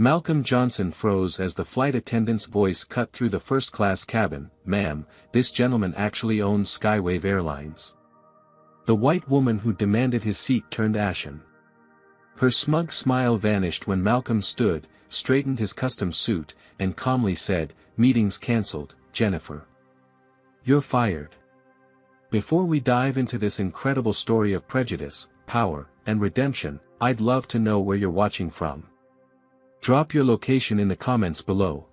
Malcolm Johnson froze as the flight attendant's voice cut through the first-class cabin. "Ma'am, this gentleman actually owns Skywave Airlines." The white woman who demanded his seat turned ashen. Her smug smile vanished when Malcolm stood, straightened his custom suit, and calmly said, "Meeting's cancelled, Jennifer. You're fired." Before we dive into this incredible story of prejudice, power, and redemption, I'd love to know where you're watching from. Drop your location in the comments below.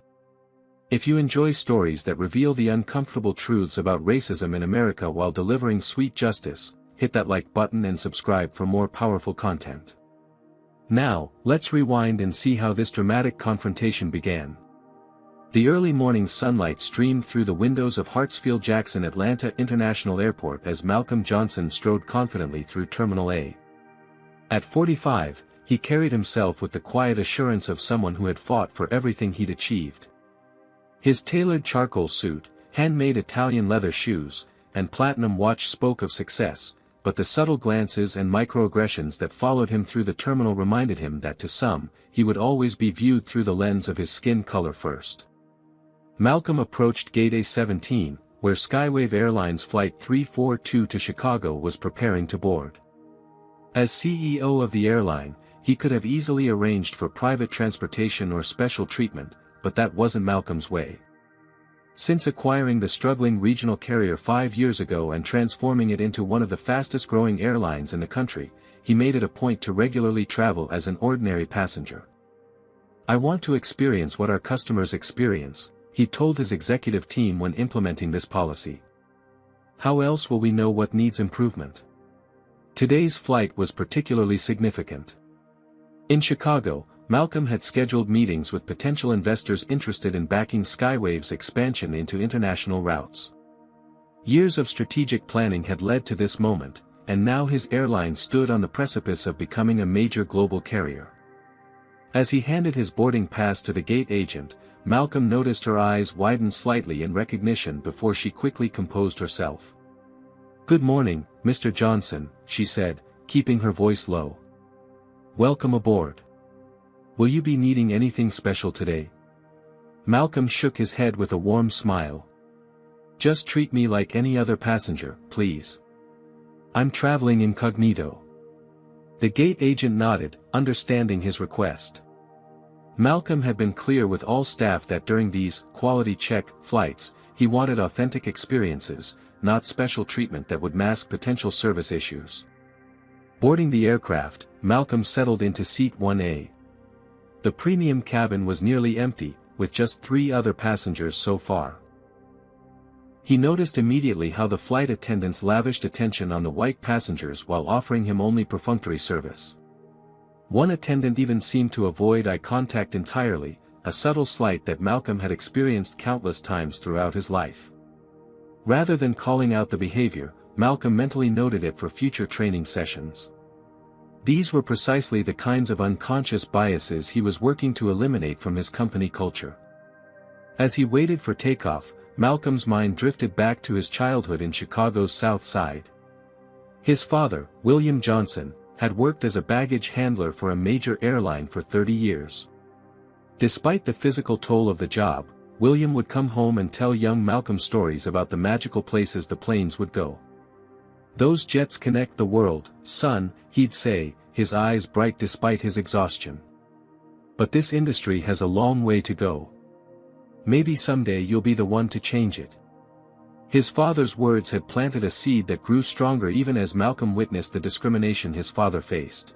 If you enjoy stories that reveal the uncomfortable truths about racism in America while delivering sweet justice, hit that like button and subscribe for more powerful content. Now, let's rewind and see how this dramatic confrontation began. The early morning sunlight streamed through the windows of Hartsfield-Jackson Atlanta International Airport as Malcolm Johnson strode confidently through Terminal A. At 45, he carried himself with the quiet assurance of someone who had fought for everything he'd achieved. His tailored charcoal suit, handmade Italian leather shoes, and platinum watch spoke of success, but the subtle glances and microaggressions that followed him through the terminal reminded him that to some, he would always be viewed through the lens of his skin color first. Malcolm approached Gate A-17, where Skywave Airlines Flight 342 to Chicago was preparing to board. As CEO of the airline, he could have easily arranged for private transportation or special treatment, but that wasn't Malcolm's way. Since acquiring the struggling regional carrier 5 years ago and transforming it into one of the fastest-growing airlines in the country, he made it a point to regularly travel as an ordinary passenger. "I want to experience what our customers experience," he told his executive team when implementing this policy. "How else will we know what needs improvement?" Today's flight was particularly significant. In Chicago, Malcolm had scheduled meetings with potential investors interested in backing Skywave's expansion into international routes. Years of strategic planning had led to this moment, and now his airline stood on the precipice of becoming a major global carrier. As he handed his boarding pass to the gate agent, Malcolm noticed her eyes widen slightly in recognition before she quickly composed herself. "Good morning, Mr. Johnson," she said, keeping her voice low. "Welcome aboard. Will you be needing anything special today?" Malcolm shook his head with a warm smile. "Just treat me like any other passenger, please. I'm traveling incognito." The gate agent nodded, understanding his request. Malcolm had been clear with all staff that during these quality check flights, he wanted authentic experiences, not special treatment that would mask potential service issues. Boarding the aircraft, Malcolm settled into seat 1A. The premium cabin was nearly empty, with just 3 other passengers so far. He noticed immediately how the flight attendants lavished attention on the white passengers while offering him only perfunctory service. One attendant even seemed to avoid eye contact entirely, a subtle slight that Malcolm had experienced countless times throughout his life. Rather than calling out the behavior, Malcolm mentally noted it for future training sessions. These were precisely the kinds of unconscious biases he was working to eliminate from his company culture. As he waited for takeoff, Malcolm's mind drifted back to his childhood in Chicago's South Side. His father, William Johnson, had worked as a baggage handler for a major airline for 30 years. Despite the physical toll of the job, William would come home and tell young Malcolm stories about the magical places the planes would go. "Those jets connect the world, son," he'd say, his eyes bright despite his exhaustion. "But this industry has a long way to go. Maybe someday you'll be the one to change it." His father's words had planted a seed that grew stronger even as Malcolm witnessed the discrimination his father faced.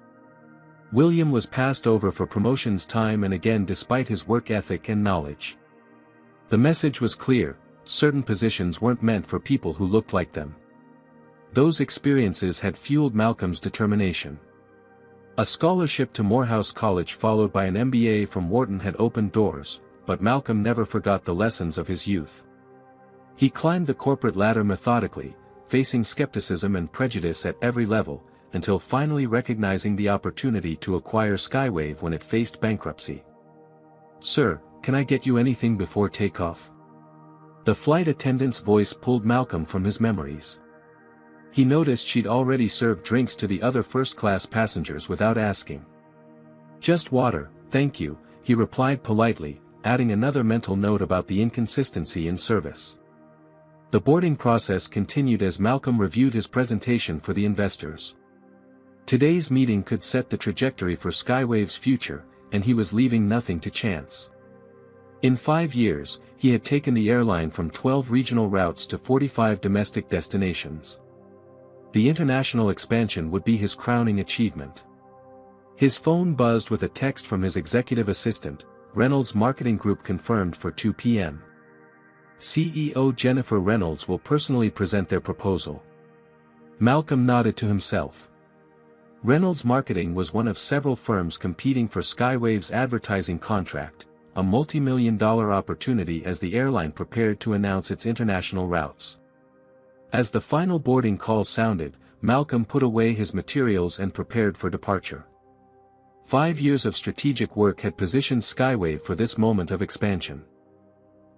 William was passed over for promotions time and again despite his work ethic and knowledge. The message was clear: certain positions weren't meant for people who looked like them. Those experiences had fueled Malcolm's determination. A scholarship to Morehouse College followed by an MBA from Wharton had opened doors, but Malcolm never forgot the lessons of his youth. He climbed the corporate ladder methodically, facing skepticism and prejudice at every level, until finally recognizing the opportunity to acquire Skywave when it faced bankruptcy. "Sir, can I get you anything before takeoff?" The flight attendant's voice pulled Malcolm from his memories. He noticed she'd already served drinks to the other first-class passengers without asking. "Just water, thank you," he replied politely, adding another mental note about the inconsistency in service. The boarding process continued as Malcolm reviewed his presentation for the investors. Today's meeting could set the trajectory for Skywave's future, and he was leaving nothing to chance. In 5 years, he had taken the airline from 12 regional routes to 45 domestic destinations. The international expansion would be his crowning achievement. His phone buzzed with a text from his executive assistant. Reynolds Marketing Group confirmed for 2 p.m. CEO Jennifer Reynolds will personally present their proposal. Malcolm nodded to himself. Reynolds Marketing was one of several firms competing for Skywave's advertising contract, a multi-million-dollar opportunity as the airline prepared to announce its international routes. As the final boarding call sounded, Malcolm put away his materials and prepared for departure. 5 years of strategic work had positioned Skywave for this moment of expansion.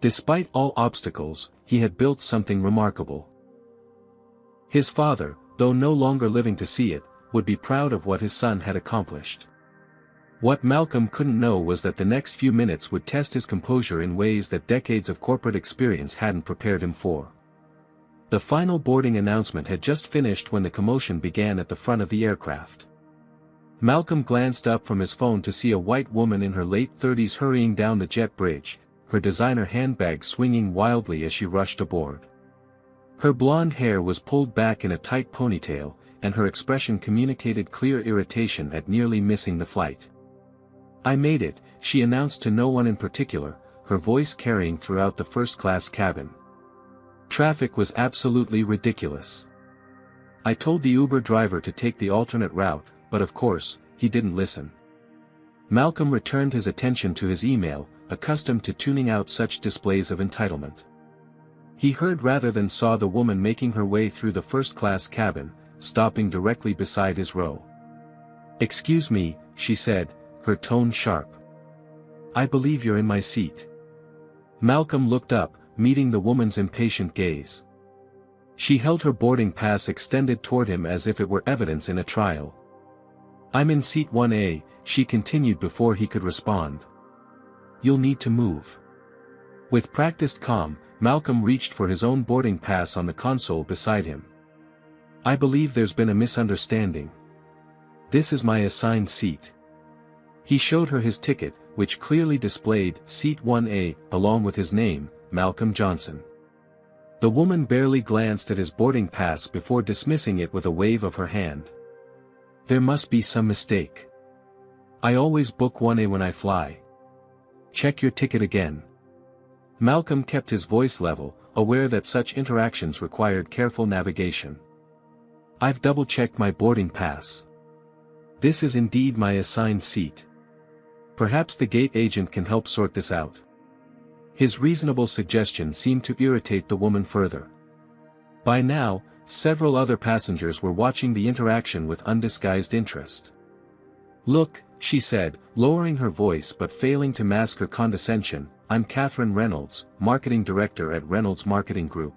Despite all obstacles, he had built something remarkable. His father, though no longer living to see it, would be proud of what his son had accomplished. What Malcolm couldn't know was that the next few minutes would test his composure in ways that decades of corporate experience hadn't prepared him for. The final boarding announcement had just finished when the commotion began at the front of the aircraft. Malcolm glanced up from his phone to see a white woman in her late 30s hurrying down the jet bridge, her designer handbag swinging wildly as she rushed aboard. Her blonde hair was pulled back in a tight ponytail, and her expression communicated clear irritation at nearly missing the flight. "I made it," she announced to no one in particular, her voice carrying throughout the first-class cabin. Traffic was absolutely ridiculous. "I told the Uber driver to take the alternate route, but of course, he didn't listen." Malcolm returned his attention to his email, accustomed to tuning out such displays of entitlement. He heard rather than saw the woman making her way through the first-class cabin, stopping directly beside his row. "Excuse me," she said, her tone sharp. "I believe you're in my seat." Malcolm looked up, meeting the woman's impatient gaze. She held her boarding pass extended toward him as if it were evidence in a trial. "I'm in seat 1A, she continued before he could respond. "You'll need to move." With practiced calm, Malcolm reached for his own boarding pass on the console beside him. "I believe there's been a misunderstanding. This is my assigned seat." He showed her his ticket, which clearly displayed Seat 1A, along with his name, Malcolm Johnson. The woman barely glanced at his boarding pass before dismissing it with a wave of her hand. "There must be some mistake. I always book 1A when I fly. Check your ticket again." Malcolm kept his voice level, aware that such interactions required careful navigation. "I've double-checked my boarding pass. This is indeed my assigned seat. Perhaps the gate agent can help sort this out." His reasonable suggestion seemed to irritate the woman further. By now, several other passengers were watching the interaction with undisguised interest. "Look," she said, lowering her voice but failing to mask her condescension, "I'm Catherine Reynolds, Marketing Director at Reynolds Marketing Group.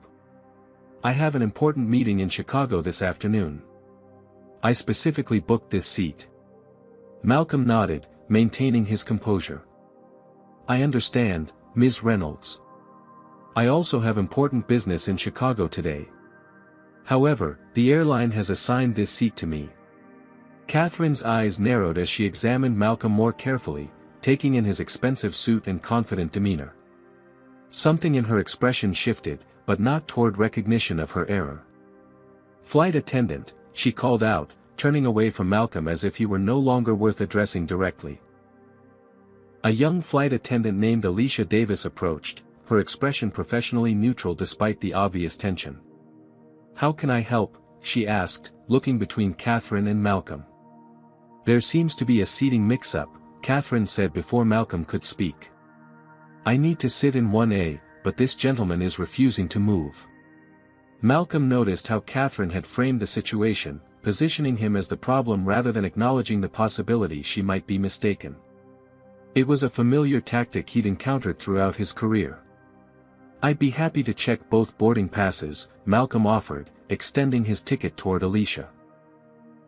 I have an important meeting in Chicago this afternoon. I specifically booked this seat." Malcolm nodded, maintaining his composure. "I understand, Ms. Reynolds. I also have important business in Chicago today. However, the airline has assigned this seat to me." Catherine's eyes narrowed as she examined Malcolm more carefully, taking in his expensive suit and confident demeanor. Something in her expression shifted, but not toward recognition of her error. "Flight attendant," she called out, turning away from Malcolm as if he were no longer worth addressing directly. A young flight attendant named Alicia Davis approached, her expression professionally neutral despite the obvious tension. "How can I help?" she asked, looking between Catherine and Malcolm. "There seems to be a seating mix-up," Catherine said before Malcolm could speak. "I need to sit in 1A, but this gentleman is refusing to move." Malcolm noticed how Catherine had framed the situation, positioning him as the problem rather than acknowledging the possibility she might be mistaken. It was a familiar tactic he'd encountered throughout his career. "I'd be happy to check both boarding passes," Malcolm offered, extending his ticket toward Alicia.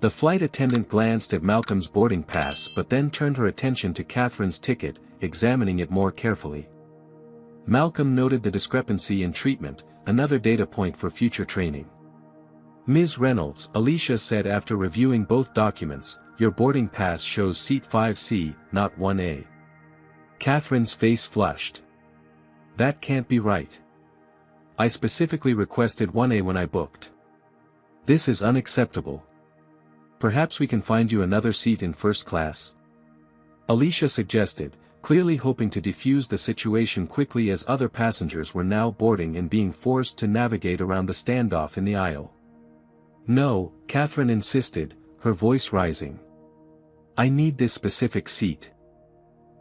The flight attendant glanced at Malcolm's boarding pass but then turned her attention to Catherine's ticket, examining it more carefully. Malcolm noted the discrepancy in treatment, another data point for future training. "Ms. Reynolds," Alicia said after reviewing both documents, "your boarding pass shows seat 5C, not 1A. Catherine's face flushed. "That can't be right. I specifically requested 1A when I booked. This is unacceptable. Perhaps we can find you another seat in first class?" Alicia suggested, clearly hoping to defuse the situation quickly as other passengers were now boarding and being forced to navigate around the standoff in the aisle. "No," Catherine insisted, her voice rising. "I need this specific seat.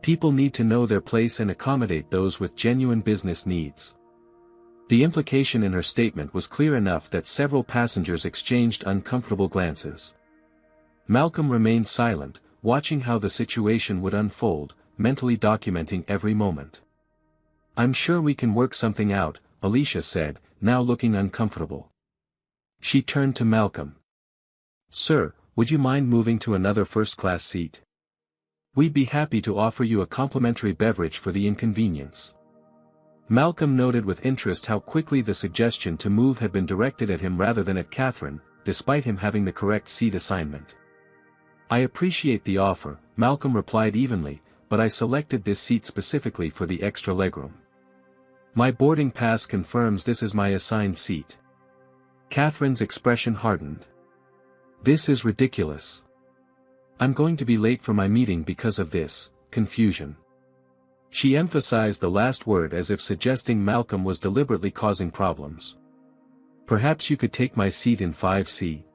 People need to know their place and accommodate those with genuine business needs." The implication in her statement was clear enough that several passengers exchanged uncomfortable glances. Malcolm remained silent, watching how the situation would unfold, mentally documenting every moment. "I'm sure we can work something out," Alicia said, now looking uncomfortable. She turned to Malcolm. "Sir, would you mind moving to another first-class seat? We'd be happy to offer you a complimentary beverage for the inconvenience." Malcolm noted with interest how quickly the suggestion to move had been directed at him rather than at Catherine, despite him having the correct seat assignment. "I appreciate the offer," Malcolm replied evenly, "but I selected this seat specifically for the extra legroom. My boarding pass confirms this is my assigned seat." Catherine's expression hardened. "This is ridiculous. I'm going to be late for my meeting because of this confusion." She emphasized the last word as if suggesting Malcolm was deliberately causing problems. "Perhaps you could take my seat in 5C?"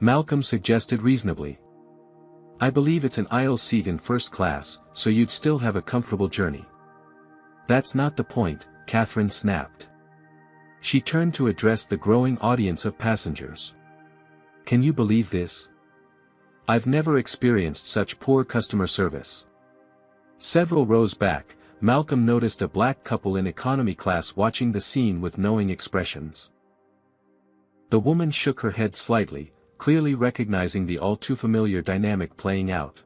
Malcolm suggested reasonably. "I believe it's an aisle seat in first class, so you'd still have a comfortable journey." "That's not the point," Catherine snapped. She turned to address the growing audience of passengers. "Can you believe this? I've never experienced such poor customer service." Several rows back, Malcolm noticed a black couple in economy class watching the scene with knowing expressions. The woman shook her head slightly, clearly recognizing the all-too-familiar dynamic playing out.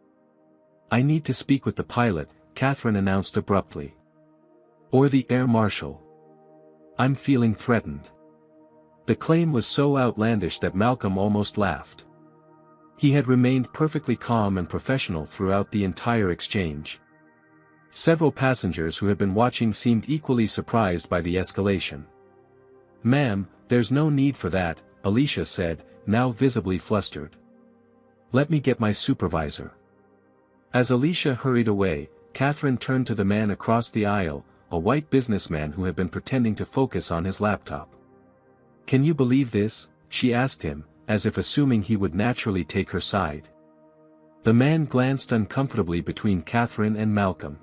"I need to speak with the pilot," Catherine announced abruptly. "Or the air marshal. I'm feeling threatened." The claim was so outlandish that Malcolm almost laughed. He had remained perfectly calm and professional throughout the entire exchange. Several passengers who had been watching seemed equally surprised by the escalation. "Ma'am, there's no need for that," Alicia said, now visibly flustered. "Let me get my supervisor." As Alicia hurried away, Catherine turned to the man across the aisle, a white businessman who had been pretending to focus on his laptop. "Can you believe this?" she asked him, as if assuming he would naturally take her side. The man glanced uncomfortably between Catherine and Malcolm.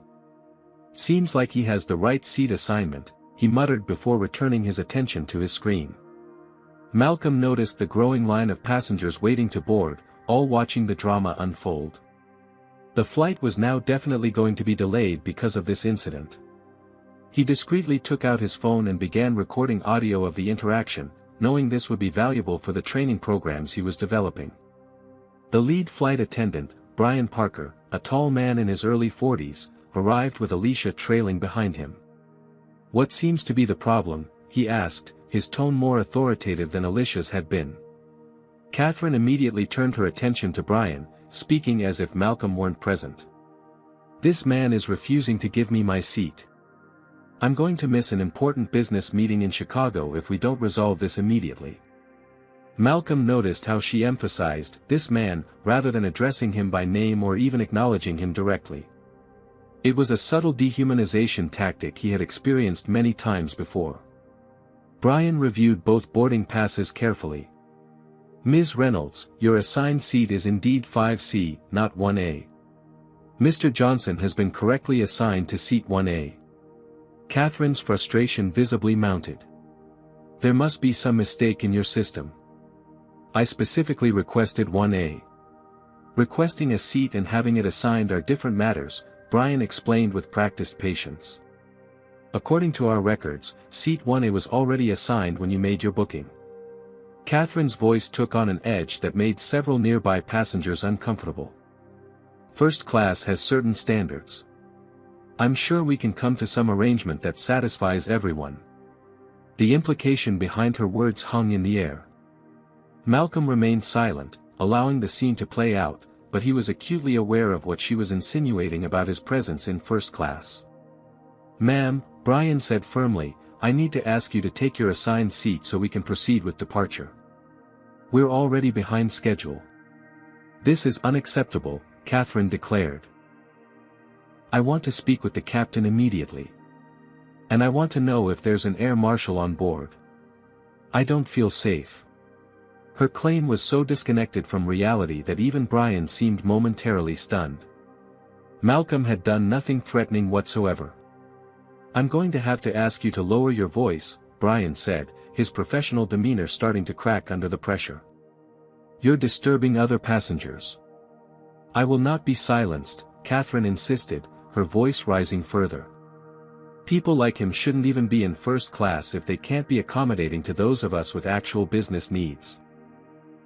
"Seems like he has the right seat assignment," he muttered before returning his attention to his screen. Malcolm noticed the growing line of passengers waiting to board, all watching the drama unfold. The flight was now definitely going to be delayed because of this incident. He discreetly took out his phone and began recording audio of the interaction, knowing this would be valuable for the training programs he was developing. The lead flight attendant, Brian Parker, a tall man in his early 40s, arrived with Alicia trailing behind him. "What seems to be the problem?" he asked, his tone more authoritative than Alicia's had been. Catherine immediately turned her attention to Brian, speaking as if Malcolm weren't present. "This man is refusing to give me my seat. I'm going to miss an important business meeting in Chicago if we don't resolve this immediately." Malcolm noticed how she emphasized "this man," rather than addressing him by name or even acknowledging him directly. It was a subtle dehumanization tactic he had experienced many times before. Brian reviewed both boarding passes carefully. "Ms. Reynolds, your assigned seat is indeed 5C, not 1A. Mr. Johnson has been correctly assigned to seat 1A." Catherine's frustration visibly mounted. "There must be some mistake in your system. I specifically requested 1A. Requesting a seat and having it assigned are different matters," Brian explained with practiced patience. "According to our records, seat 1A was already assigned when you made your booking." Catherine's voice took on an edge that made several nearby passengers uncomfortable. First class has certain standards. I'm sure we can come to some arrangement that satisfies everyone. The implication behind her words hung in the air. Malcolm remained silent, allowing the scene to play out, but he was acutely aware of what she was insinuating about his presence in first class. "Ma'am," Brian said firmly, "I need to ask you to take your assigned seat so we can proceed with departure. We're already behind schedule." "This is unacceptable," Catherine declared. "I want to speak with the captain immediately. And I want to know if there's an air marshal on board. I don't feel safe." Her claim was so disconnected from reality that even Brian seemed momentarily stunned. Malcolm had done nothing threatening whatsoever. "I'm going to have to ask you to lower your voice," Brian said, his professional demeanor starting to crack under the pressure. "You're disturbing other passengers." "I will not be silenced," Catherine insisted, her voice rising further. "People like him shouldn't even be in first class if they can't be accommodating to those of us with actual business needs."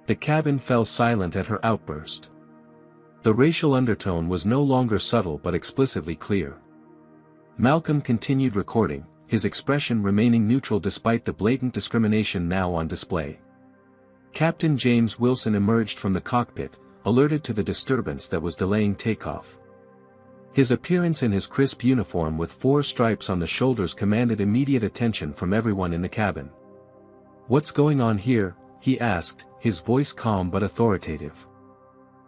The cabin fell silent at her outburst. The racial undertone was no longer subtle but explicitly clear. Malcolm continued recording, his expression remaining neutral despite the blatant discrimination now on display. Captain James Wilson emerged from the cockpit, alerted to the disturbance that was delaying takeoff. His appearance in his crisp uniform with 4 stripes on the shoulders commanded immediate attention from everyone in the cabin. "What's going on here?" he asked, his voice calm but authoritative.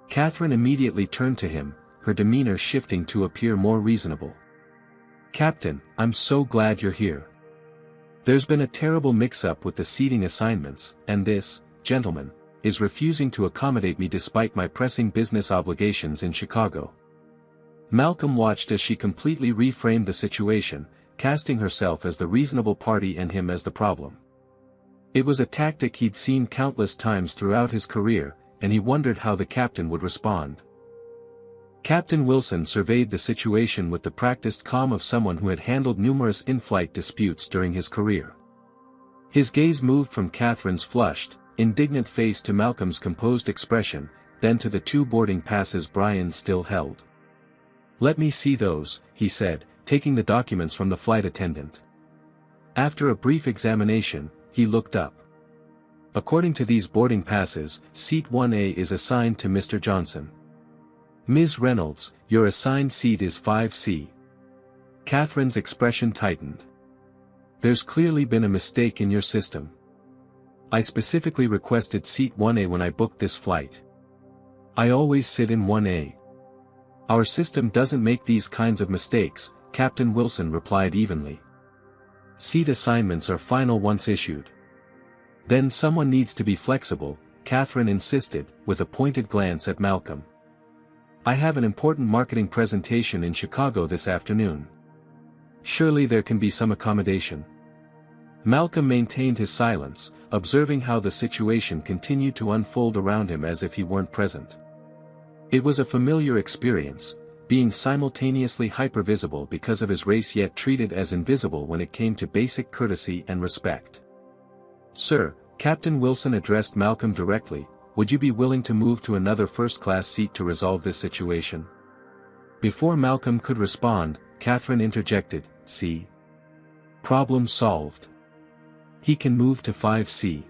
Catherine immediately turned to him, her demeanor shifting to appear more reasonable. "Captain, I'm so glad you're here. There's been a terrible mix-up with the seating assignments, and this, gentleman, is refusing to accommodate me despite my pressing business obligations in Chicago." Malcolm watched as she completely reframed the situation, casting herself as the reasonable party and him as the problem. It was a tactic he'd seen countless times throughout his career, and he wondered how the captain would respond. Captain Wilson surveyed the situation with the practiced calm of someone who had handled numerous in-flight disputes during his career. His gaze moved from Catherine's flushed, indignant face to Malcolm's composed expression, then to the 2 boarding passes Brian still held. "Let me see those," he said, taking the documents from the flight attendant. After a brief examination, he looked up. "According to these boarding passes, seat 1A is assigned to Mr. Johnson. Ms. Reynolds, your assigned seat is 5C. Catherine's expression tightened. "There's clearly been a mistake in your system. I specifically requested seat 1A when I booked this flight. I always sit in 1A. Our system doesn't make these kinds of mistakes," Captain Wilson replied evenly. "Seat assignments are final once issued. Then someone needs to be flexible," Catherine insisted, with a pointed glance at Malcolm. "I have an important marketing presentation in Chicago this afternoon. Surely there can be some accommodation." Malcolm maintained his silence, observing how the situation continued to unfold around him as if he weren't present. It was a familiar experience, being simultaneously hypervisible because of his race yet treated as invisible when it came to basic courtesy and respect. "Sir," Captain Wilson addressed Malcolm directly, "would you be willing to move to another first-class seat to resolve this situation?" Before Malcolm could respond, Catherine interjected, "See? Problem solved. He can move to 5C."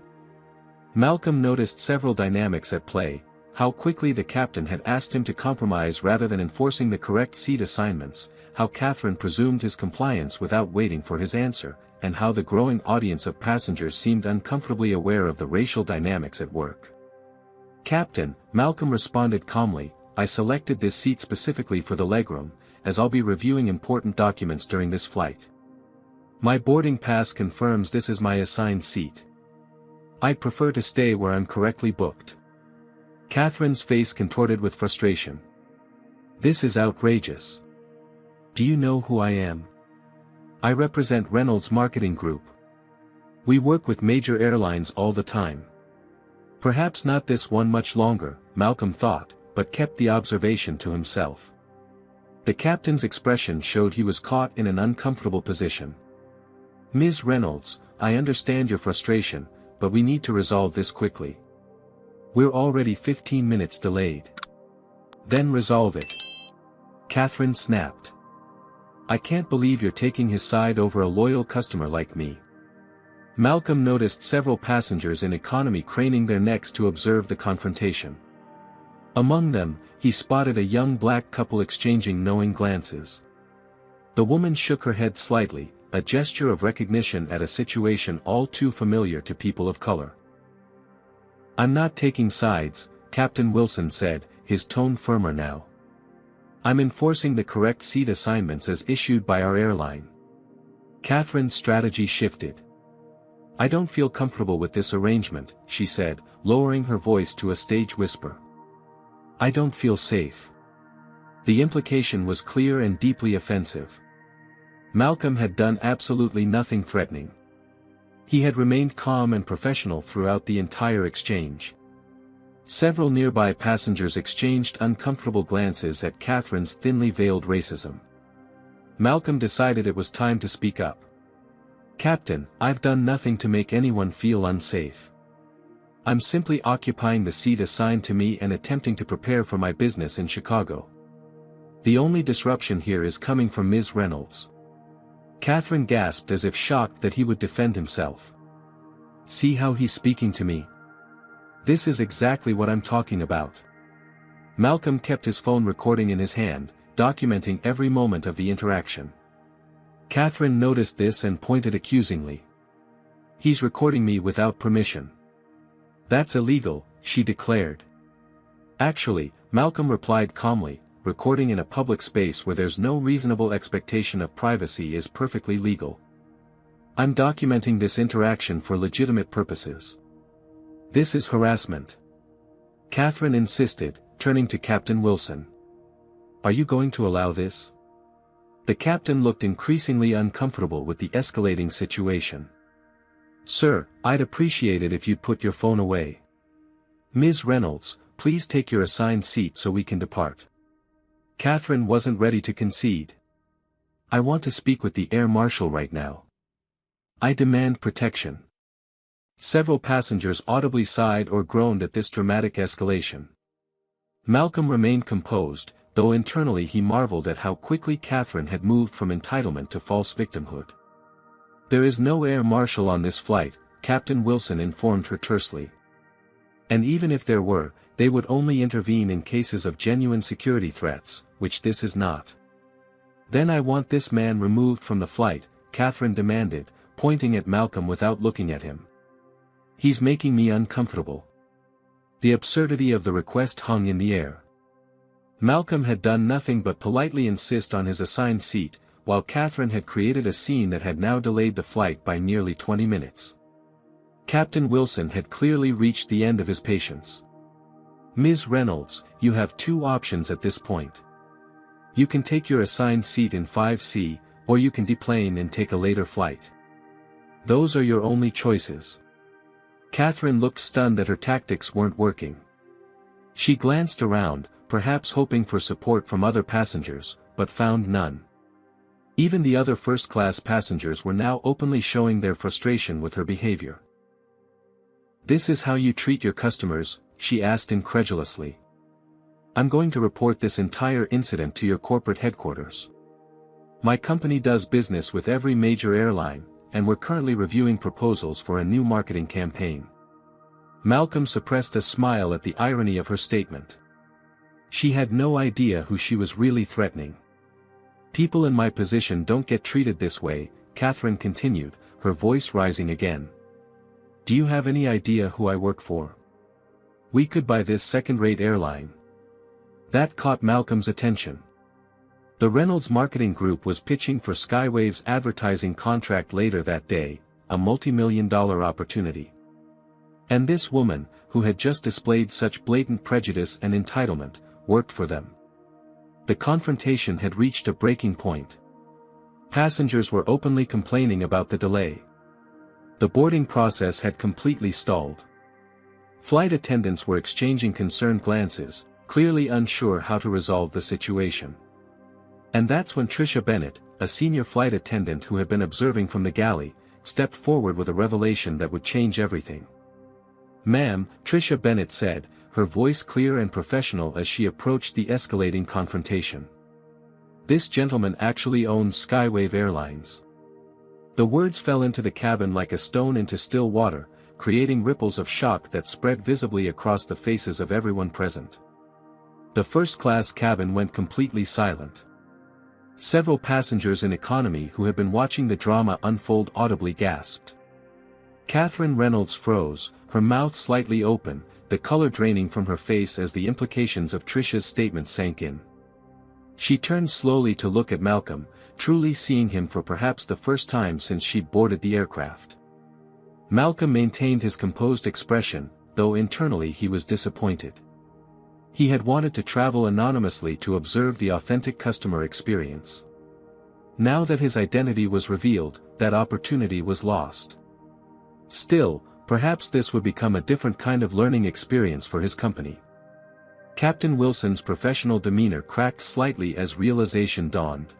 Malcolm noticed several dynamics at play: how quickly the captain had asked him to compromise rather than enforcing the correct seat assignments, how Catherine presumed his compliance without waiting for his answer, and how the growing audience of passengers seemed uncomfortably aware of the racial dynamics at work. "Captain," Malcolm responded calmly, "I selected this seat specifically for the legroom, as I'll be reviewing important documents during this flight. My boarding pass confirms this is my assigned seat. I'd prefer to stay where I'm correctly booked." Catherine's face contorted with frustration. "This is outrageous. Do you know who I am? I represent Reynolds Marketing Group. We work with major airlines all the time. Perhaps not this one much longer," Malcolm thought, but kept the observation to himself. The captain's expression showed he was caught in an uncomfortable position. "Ms. Reynolds, I understand your frustration, but we need to resolve this quickly. We're already 15 minutes delayed. Then resolve it. Catherine snapped. I can't believe you're taking his side over a loyal customer like me. Malcolm noticed several passengers in economy craning their necks to observe the confrontation. Among them, he spotted a young black couple exchanging knowing glances. The woman shook her head slightly, a gesture of recognition at a situation all too familiar to people of color. I'm not taking sides, Captain Wilson said, his tone firmer now. I'm enforcing the correct seat assignments as issued by our airline. Catherine's strategy shifted. I don't feel comfortable with this arrangement, she said, lowering her voice to a stage whisper. I don't feel safe. The implication was clear and deeply offensive. Malcolm had done absolutely nothing threatening. He had remained calm and professional throughout the entire exchange. Several nearby passengers exchanged uncomfortable glances at Catherine's thinly veiled racism. Malcolm decided it was time to speak up. Captain, I've done nothing to make anyone feel unsafe. I'm simply occupying the seat assigned to me and attempting to prepare for my business in Chicago. The only disruption here is coming from Ms. Reynolds. Catherine gasped as if shocked that he would defend himself. See how he's speaking to me? This is exactly what I'm talking about. Malcolm kept his phone recording in his hand, documenting every moment of the interaction. Catherine noticed this and pointed accusingly. He's recording me without permission. That's illegal, she declared. Actually, Malcolm replied calmly, recording in a public space where there's no reasonable expectation of privacy is perfectly legal. I'm documenting this interaction for legitimate purposes. This is harassment. Catherine insisted, turning to Captain Wilson. Are you going to allow this? The captain looked increasingly uncomfortable with the escalating situation. Sir, I'd appreciate it if you'd put your phone away. Ms. Reynolds, please take your assigned seat so we can depart. Catherine wasn't ready to concede. I want to speak with the air marshal right now. I demand protection. Several passengers audibly sighed or groaned at this dramatic escalation. Malcolm remained composed, though internally he marveled at how quickly Catherine had moved from entitlement to false victimhood. There is no air marshal on this flight, Captain Wilson informed her tersely. And even if there were, they would only intervene in cases of genuine security threats, which this is not. Then I want this man removed from the flight, Catherine demanded, pointing at Malcolm without looking at him. He's making me uncomfortable. The absurdity of the request hung in the air. Malcolm had done nothing but politely insist on his assigned seat, while Catherine had created a scene that had now delayed the flight by nearly 20 minutes. Captain Wilson had clearly reached the end of his patience. Ms. Reynolds, you have two options at this point. You can take your assigned seat in 5C, or you can deplane and take a later flight. Those are your only choices. Catherine looked stunned that her tactics weren't working. She glanced around, perhaps hoping for support from other passengers, but found none. Even the other first-class passengers were now openly showing their frustration with her behavior. This is how you treat your customers, she asked incredulously. I'm going to report this entire incident to your corporate headquarters. My company does business with every major airline, and we're currently reviewing proposals for a new marketing campaign. Malcolm suppressed a smile at the irony of her statement. She had no idea who she was really threatening. People in my position don't get treated this way, Catherine continued, her voice rising again. Do you have any idea who I work for? We could buy this second-rate airline. That caught Malcolm's attention. The Reynolds Marketing Group was pitching for Skywave's advertising contract later that day, a multi-million-dollar opportunity. And this woman, who had just displayed such blatant prejudice and entitlement, worked for them. The confrontation had reached a breaking point. Passengers were openly complaining about the delay. The boarding process had completely stalled. Flight attendants were exchanging concerned glances, clearly unsure how to resolve the situation. And that's when Tricia Bennett, a senior flight attendant who had been observing from the galley, stepped forward with a revelation that would change everything. "Ma'am," Tricia Bennett said, her voice clear and professional as she approached the escalating confrontation. "This gentleman actually owns Skywave Airlines." The words fell into the cabin like a stone into still water, creating ripples of shock that spread visibly across the faces of everyone present. The first-class cabin went completely silent. Several passengers in economy who had been watching the drama unfold audibly gasped. Catherine Reynolds froze, her mouth slightly open, the color draining from her face as the implications of Tricia's statement sank in. She turned slowly to look at Malcolm, truly seeing him for perhaps the first time since she'd boarded the aircraft. Malcolm maintained his composed expression, though internally he was disappointed. He had wanted to travel anonymously to observe the authentic customer experience. Now that his identity was revealed, that opportunity was lost. Still, perhaps this would become a different kind of learning experience for his company. Captain Wilson's professional demeanor cracked slightly as realization dawned.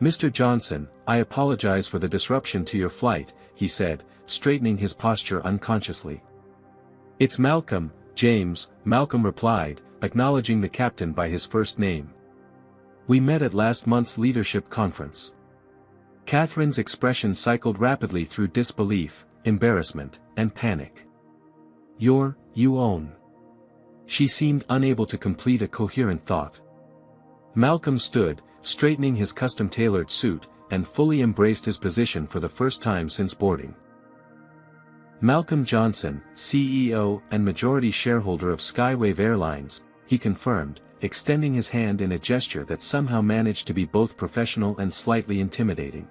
"Mr. Johnson, I apologize for the disruption to your flight," he said, straightening his posture unconsciously. "It's Malcolm, James," Malcolm replied, acknowledging the captain by his first name. "We met at last month's leadership conference." Catherine's expression cycled rapidly through disbelief, embarrassment, and panic. You own." She seemed unable to complete a coherent thought. Malcolm stood, straightening his custom-tailored suit, and fully embraced his position for the first time since boarding. "Malcolm Johnson, CEO and majority shareholder of Skywave Airlines," he confirmed, extending his hand in a gesture that somehow managed to be both professional and slightly intimidating.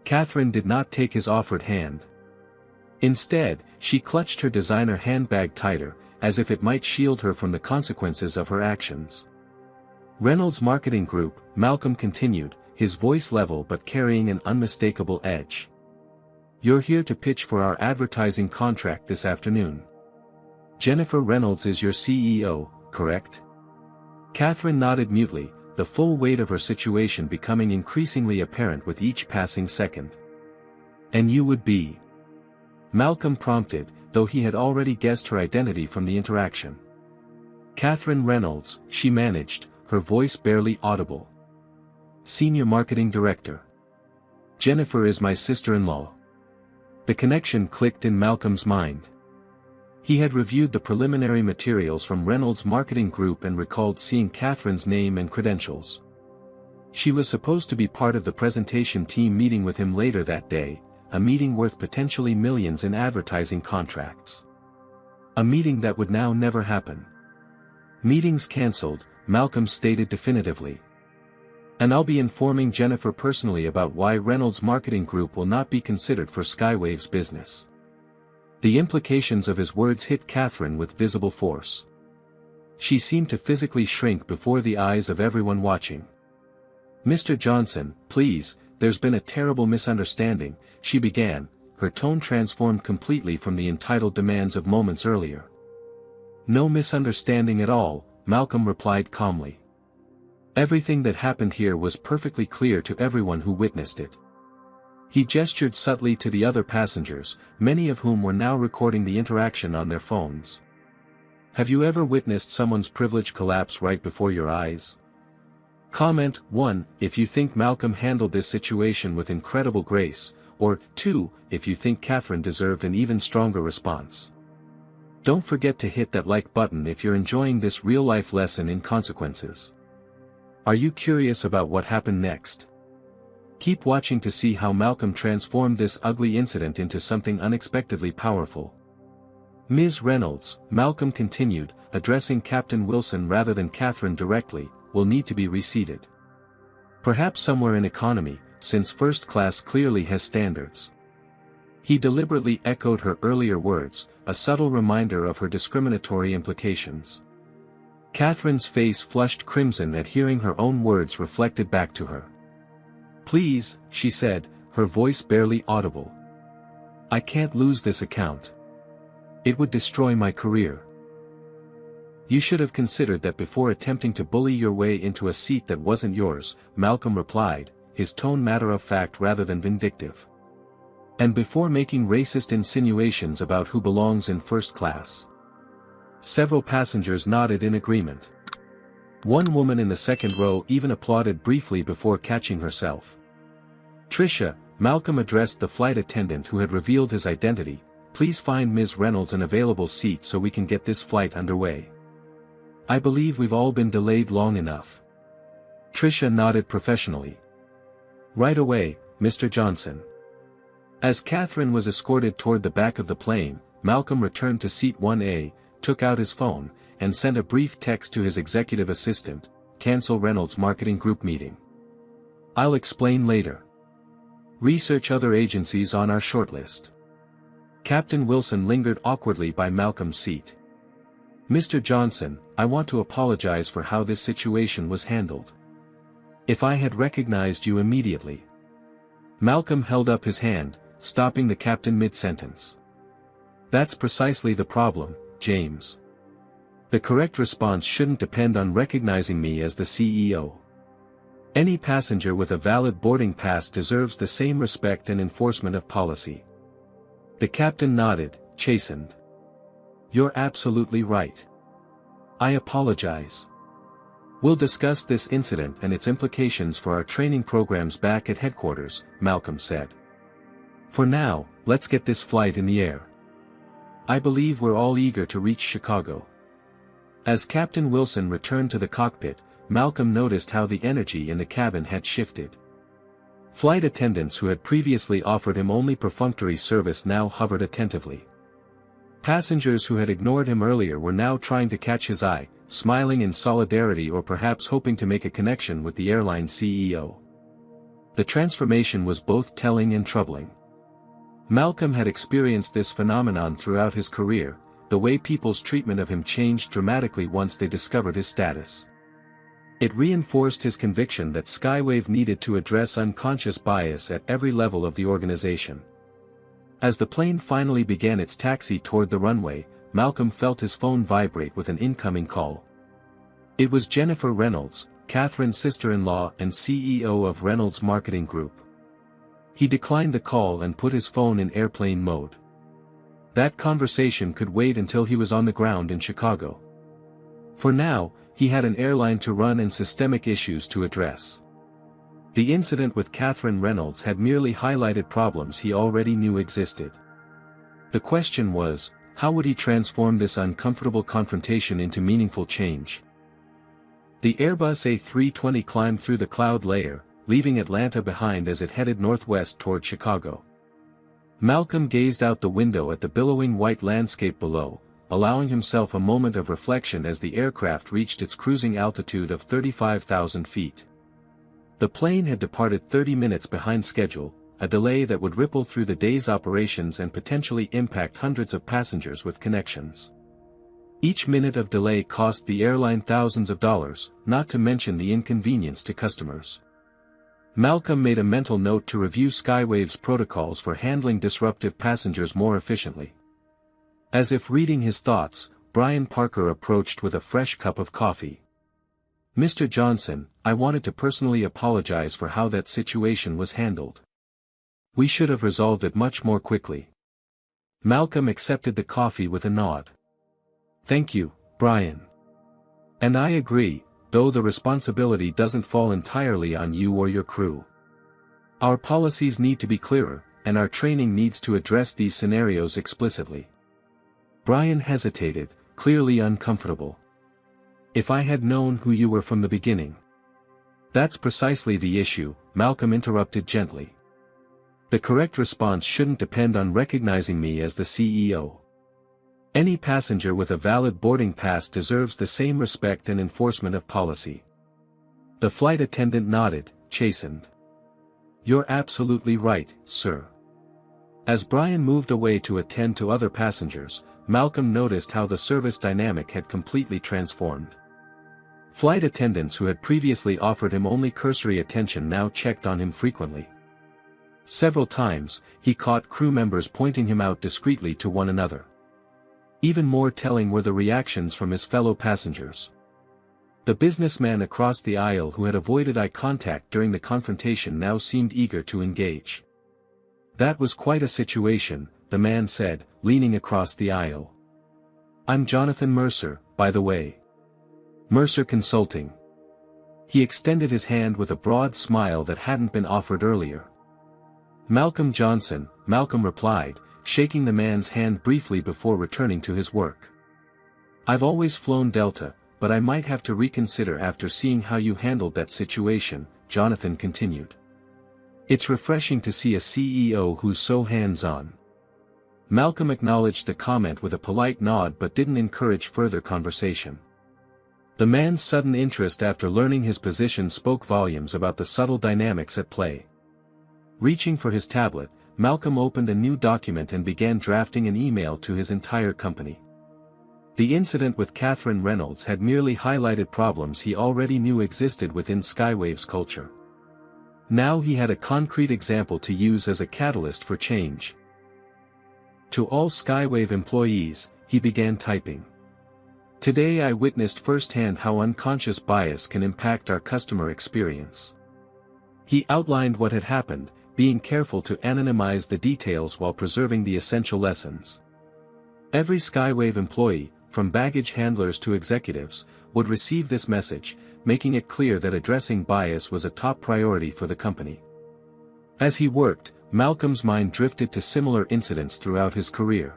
Catherine did not take his offered hand. Instead, she clutched her designer handbag tighter, as if it might shield her from the consequences of her actions. "Reynolds Marketing Group," Malcolm continued, his voice level but carrying an unmistakable edge. "You're here to pitch for our advertising contract this afternoon. Jennifer Reynolds is your CEO, correct?" Catherine nodded mutely, the full weight of her situation becoming increasingly apparent with each passing second. "And you would be?" Malcolm prompted, though he had already guessed her identity from the interaction. "Catherine Reynolds," she managed, her voice barely audible. "Senior Marketing Director. Jennifer is my sister-in-law." The connection clicked in Malcolm's mind. He had reviewed the preliminary materials from Reynolds Marketing Group and recalled seeing Catherine's name and credentials. She was supposed to be part of the presentation team meeting with him later that day, a meeting worth potentially millions in advertising contracts. A meeting that would now never happen. "Meetings cancelled," Malcolm stated definitively. "And I'll be informing Jennifer personally about why Reynolds Marketing Group will not be considered for Skywave's business." The implications of his words hit Catherine with visible force. She seemed to physically shrink before the eyes of everyone watching. "Mr. Johnson, please, there's been a terrible misunderstanding," she began, her tone transformed completely from the entitled demands of moments earlier. "No misunderstanding at all," Malcolm replied calmly. "Everything that happened here was perfectly clear to everyone who witnessed it." He gestured subtly to the other passengers, many of whom were now recording the interaction on their phones. "Have you ever witnessed someone's privilege collapse right before your eyes? Comment 1, if you think Malcolm handled this situation with incredible grace, or 2, if you think Catherine deserved an even stronger response. Don't forget to hit that like button if you're enjoying this real-life lesson in consequences. Are you curious about what happened next? Keep watching to see how Malcolm transformed this ugly incident into something unexpectedly powerful. "Ms. Reynolds," Malcolm continued, addressing Captain Wilson rather than Catherine directly, "will need to be reseated. Perhaps somewhere in economy, since first class clearly has standards." He deliberately echoed her earlier words, a subtle reminder of her discriminatory implications. Catherine's face flushed crimson at hearing her own words reflected back to her. "Please," she said, her voice barely audible. "I can't lose this account. It would destroy my career." "You should have considered that before attempting to bully your way into a seat that wasn't yours," Malcolm replied, his tone matter-of-fact rather than vindictive. And before making racist insinuations about who belongs in first class. Several passengers nodded in agreement. One woman in the second row even applauded briefly before catching herself. "Tricia," Malcolm addressed the flight attendant who had revealed his identity, "please find Ms. Reynolds an available seat so we can get this flight underway. I believe we've all been delayed long enough." Tricia nodded professionally. "Right away, Mr. Johnson." As Catherine was escorted toward the back of the plane, Malcolm returned to seat 1A, took out his phone, and sent a brief text to his executive assistant, "Cancel Reynolds Marketing Group meeting. I'll explain later. Research other agencies on our shortlist." Captain Wilson lingered awkwardly by Malcolm's seat. "Mr. Johnson, I want to apologize for how this situation was handled. If I had recognized you immediately." Malcolm held up his hand, stopping the captain mid-sentence. "That's precisely the problem, James. The correct response shouldn't depend on recognizing me as the CEO. Any passenger with a valid boarding pass deserves the same respect and enforcement of policy." The captain nodded, chastened. "You're absolutely right. I apologize. We'll discuss this incident and its implications for our training programs back at headquarters," Malcolm said. "For now, let's get this flight in the air. I believe we're all eager to reach Chicago." As Captain Wilson returned to the cockpit, Malcolm noticed how the energy in the cabin had shifted. Flight attendants who had previously offered him only perfunctory service now hovered attentively. Passengers who had ignored him earlier were now trying to catch his eye, smiling in solidarity or perhaps hoping to make a connection with the airline CEO. The transformation was both telling and troubling. Malcolm had experienced this phenomenon throughout his career, the way people's treatment of him changed dramatically once they discovered his status. It reinforced his conviction that Skywave needed to address unconscious bias at every level of the organization. As the plane finally began its taxi toward the runway, Malcolm felt his phone vibrate with an incoming call. It was Jennifer Reynolds, Catherine's sister-in-law and CEO of Reynolds Marketing Group. He declined the call and put his phone in airplane mode. That conversation could wait until he was on the ground in Chicago. For now, he had an airline to run and systemic issues to address. The incident with Catherine Reynolds had merely highlighted problems he already knew existed. The question was, how would he transform this uncomfortable confrontation into meaningful change? The Airbus A320 climbed through the cloud layer, leaving Atlanta behind as it headed northwest toward Chicago. Malcolm gazed out the window at the billowing white landscape below, allowing himself a moment of reflection as the aircraft reached its cruising altitude of 35,000 feet. The plane had departed 30 minutes behind schedule, a delay that would ripple through the day's operations and potentially impact hundreds of passengers with connections. Each minute of delay cost the airline thousands of dollars, not to mention the inconvenience to customers. Malcolm made a mental note to review Skywave's protocols for handling disruptive passengers more efficiently. As if reading his thoughts, Brian Parker approached with a fresh cup of coffee. "Mr. Johnson, I wanted to personally apologize for how that situation was handled. We should have resolved it much more quickly." Malcolm accepted the coffee with a nod. "Thank you, Brian. And I agree, though the responsibility doesn't fall entirely on you or your crew. Our policies need to be clearer, and our training needs to address these scenarios explicitly." Brian hesitated, clearly uncomfortable. "If I had known who you were from the beginning." "That's precisely the issue," Malcolm interrupted gently. "The correct response shouldn't depend on recognizing me as the CEO. Any passenger with a valid boarding pass deserves the same respect and enforcement of policy." The flight attendant nodded, chastened. "You're absolutely right, sir." As Brian moved away to attend to other passengers, Malcolm noticed how the service dynamic had completely transformed. Flight attendants who had previously offered him only cursory attention now checked on him frequently. Several times, he caught crew members pointing him out discreetly to one another. Even more telling were the reactions from his fellow passengers. The businessman across the aisle who had avoided eye contact during the confrontation now seemed eager to engage. That was quite a situation, the man said, leaning across the aisle. I'm Jonathan Mercer, by the way. Mercer Consulting. He extended his hand with a broad smile that hadn't been offered earlier. Malcolm Johnson, Malcolm replied, shaking the man's hand briefly before returning to his work. I've always flown Delta, but I might have to reconsider after seeing how you handled that situation, Jonathan continued. It's refreshing to see a CEO who's so hands-on. Malcolm acknowledged the comment with a polite nod but didn't encourage further conversation. The man's sudden interest after learning his position spoke volumes about the subtle dynamics at play. Reaching for his tablet, Malcolm opened a new document and began drafting an email to his entire company. The incident with Catherine Reynolds had merely highlighted problems he already knew existed within Skywave's culture. Now he had a concrete example to use as a catalyst for change. To all Skywave employees, he began typing. Today I witnessed firsthand how unconscious bias can impact our customer experience. He outlined what had happened, being careful to anonymize the details while preserving the essential lessons. Every Skywave employee, from baggage handlers to executives, would receive this message, making it clear that addressing bias was a top priority for the company. As he worked, Malcolm's mind drifted to similar incidents throughout his career.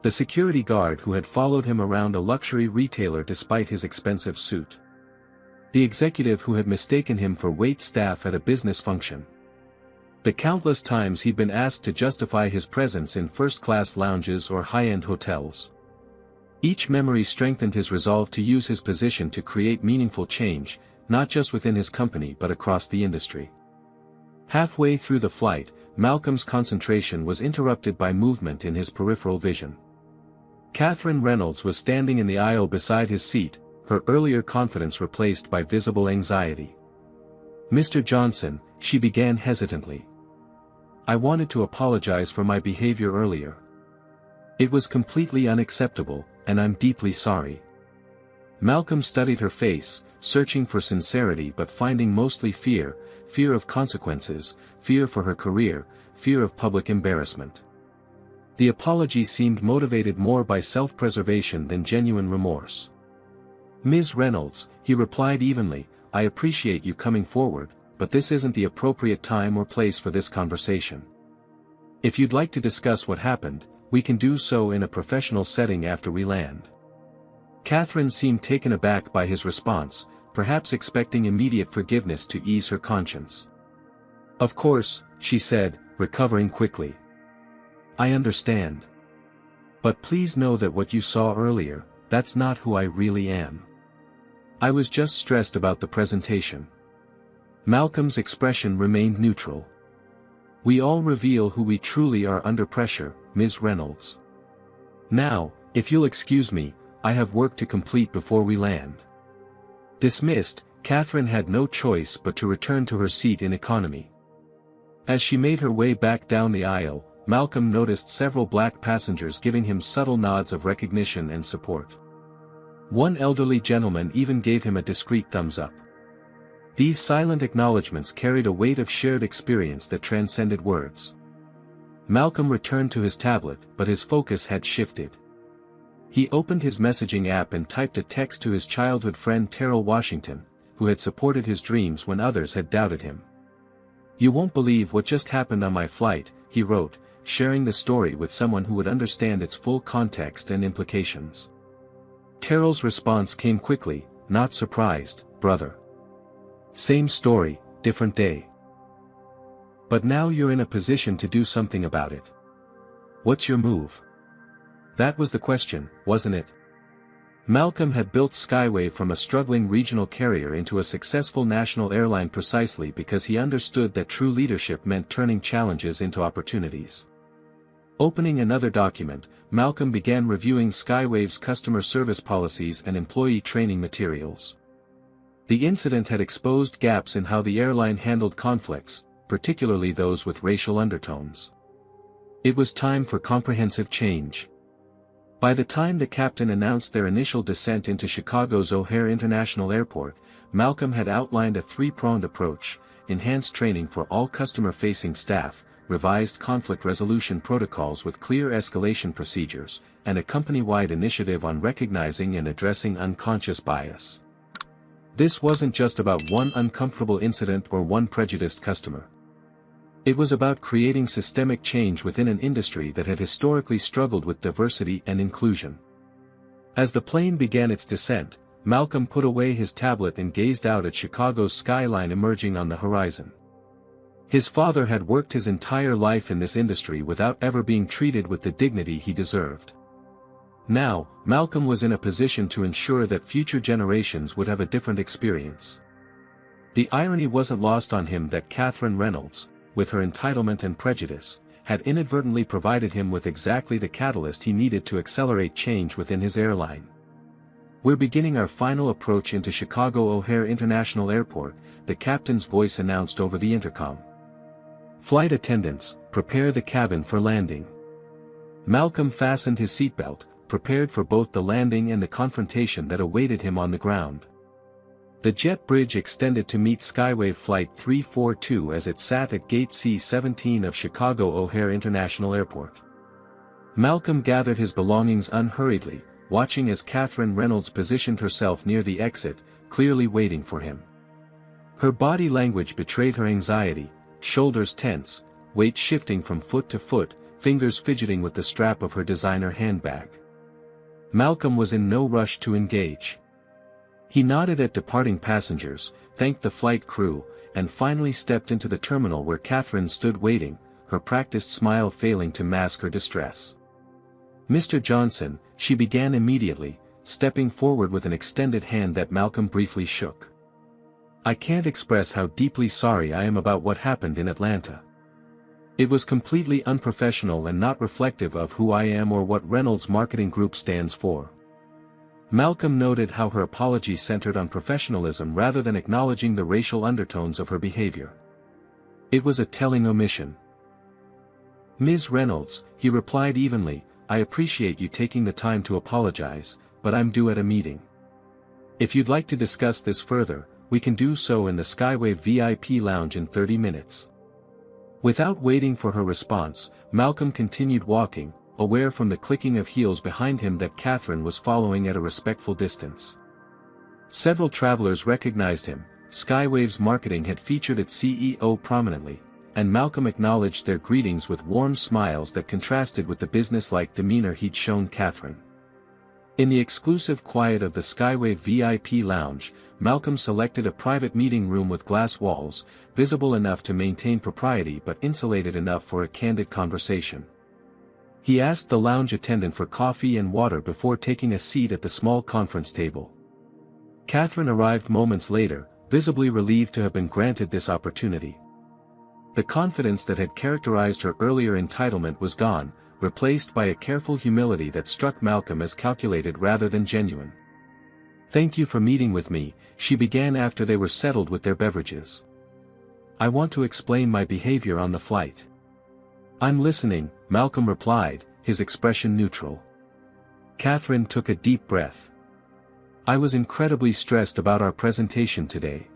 The security guard who had followed him around a luxury retailer despite his expensive suit. The executive who had mistaken him for wait staff at a business function. The countless times he'd been asked to justify his presence in first-class lounges or high-end hotels. Each memory strengthened his resolve to use his position to create meaningful change, not just within his company but across the industry. Halfway through the flight, Malcolm's concentration was interrupted by movement in his peripheral vision. Catherine Reynolds was standing in the aisle beside his seat, her earlier confidence replaced by visible anxiety. Mr. Johnson, she began hesitantly. I wanted to apologize for my behavior earlier. It was completely unacceptable, and I'm deeply sorry. Malcolm studied her face, searching for sincerity but finding mostly fear of consequences, fear for her career, fear of public embarrassment. The apology seemed motivated more by self-preservation than genuine remorse. Ms. Reynolds, he replied evenly, I appreciate you coming forward, but this isn't the appropriate time or place for this conversation. If you'd like to discuss what happened, we can do so in a professional setting after we land. Catherine seemed taken aback by his response, perhaps expecting immediate forgiveness to ease her conscience. Of course, she said, recovering quickly. I understand. But please know that what you saw earlier, that's not who I really am. I was just stressed about the presentation. Malcolm's expression remained neutral. We all reveal who we truly are under pressure, Ms. Reynolds. Now, if you'll excuse me, I have work to complete before we land. Dismissed, Catherine had no choice but to return to her seat in economy. As she made her way back down the aisle, Malcolm noticed several black passengers giving him subtle nods of recognition and support. One elderly gentleman even gave him a discreet thumbs up. These silent acknowledgments carried a weight of shared experience that transcended words. Malcolm returned to his tablet, but his focus had shifted. He opened his messaging app and typed a text to his childhood friend Terrell Washington, who had supported his dreams when others had doubted him. You won't believe what just happened on my flight, he wrote, sharing the story with someone who would understand its full context and implications. Terrell's response came quickly, not surprised, brother. Same story, different day. But now you're in a position to do something about it. What's your move? That was the question, wasn't it? Malcolm had built Skywave from a struggling regional carrier into a successful national airline precisely because he understood that true leadership meant turning challenges into opportunities. Opening another document, Malcolm began reviewing Skywave's customer service policies and employee training materials. The incident had exposed gaps in how the airline handled conflicts, particularly those with racial undertones. It was time for comprehensive change. By the time the captain announced their initial descent into Chicago's O'Hare International Airport, Malcolm had outlined a three-pronged approach: enhanced training for all customer-facing staff, revised conflict resolution protocols with clear escalation procedures, and a company-wide initiative on recognizing and addressing unconscious bias. This wasn't just about one uncomfortable incident or one prejudiced customer. It was about creating systemic change within an industry that had historically struggled with diversity and inclusion. As the plane began its descent, Malcolm put away his tablet and gazed out at Chicago's skyline emerging on the horizon. His father had worked his entire life in this industry without ever being treated with the dignity he deserved. Now, Malcolm was in a position to ensure that future generations would have a different experience. The irony wasn't lost on him that Catherine Reynolds, with her entitlement and prejudice, had inadvertently provided him with exactly the catalyst he needed to accelerate change within his airline. "We're beginning our final approach into Chicago O'Hare International Airport," the captain's voice announced over the intercom. "Flight attendants, prepare the cabin for landing." Malcolm fastened his seatbelt, prepared for both the landing and the confrontation that awaited him on the ground. The jet bridge extended to meet Skywave Flight 342 as it sat at Gate C-17 of Chicago O'Hare International Airport. Malcolm gathered his belongings unhurriedly, watching as Catherine Reynolds positioned herself near the exit, clearly waiting for him. Her body language betrayed her anxiety, shoulders tense, weight shifting from foot to foot, fingers fidgeting with the strap of her designer handbag. Malcolm was in no rush to engage. He nodded at departing passengers, thanked the flight crew, and finally stepped into the terminal where Catherine stood waiting, her practiced smile failing to mask her distress. "Mr. Johnson," she began immediately, stepping forward with an extended hand that Malcolm briefly shook. "I can't express how deeply sorry I am about what happened in Atlanta. It was completely unprofessional and not reflective of who I am or what Reynolds Marketing Group stands for." Malcolm noted how her apology centered on professionalism rather than acknowledging the racial undertones of her behavior. It was a telling omission. "Ms. Reynolds," he replied evenly, "I appreciate you taking the time to apologize, but I'm due at a meeting. If you'd like to discuss this further, we can do so in the Skywave VIP lounge in 30 minutes. Without waiting for her response, Malcolm continued walking, aware from the clicking of heels behind him that Catherine was following at a respectful distance. Several travelers recognized him. Skywave's marketing had featured its CEO prominently, and Malcolm acknowledged their greetings with warm smiles that contrasted with the business-like demeanor he'd shown Catherine. In the exclusive quiet of the Skywave VIP lounge, Malcolm selected a private meeting room with glass walls, visible enough to maintain propriety but insulated enough for a candid conversation. He asked the lounge attendant for coffee and water before taking a seat at the small conference table. Catherine arrived moments later, visibly relieved to have been granted this opportunity. The confidence that had characterized her earlier entitlement was gone, replaced by a careful humility that struck Malcolm as calculated rather than genuine. "Thank you for meeting with me," she began after they were settled with their beverages. "I want to explain my behavior on the flight." "I'm listening," Malcolm replied, his expression neutral. Catherine took a deep breath. "I was incredibly stressed about our presentation today.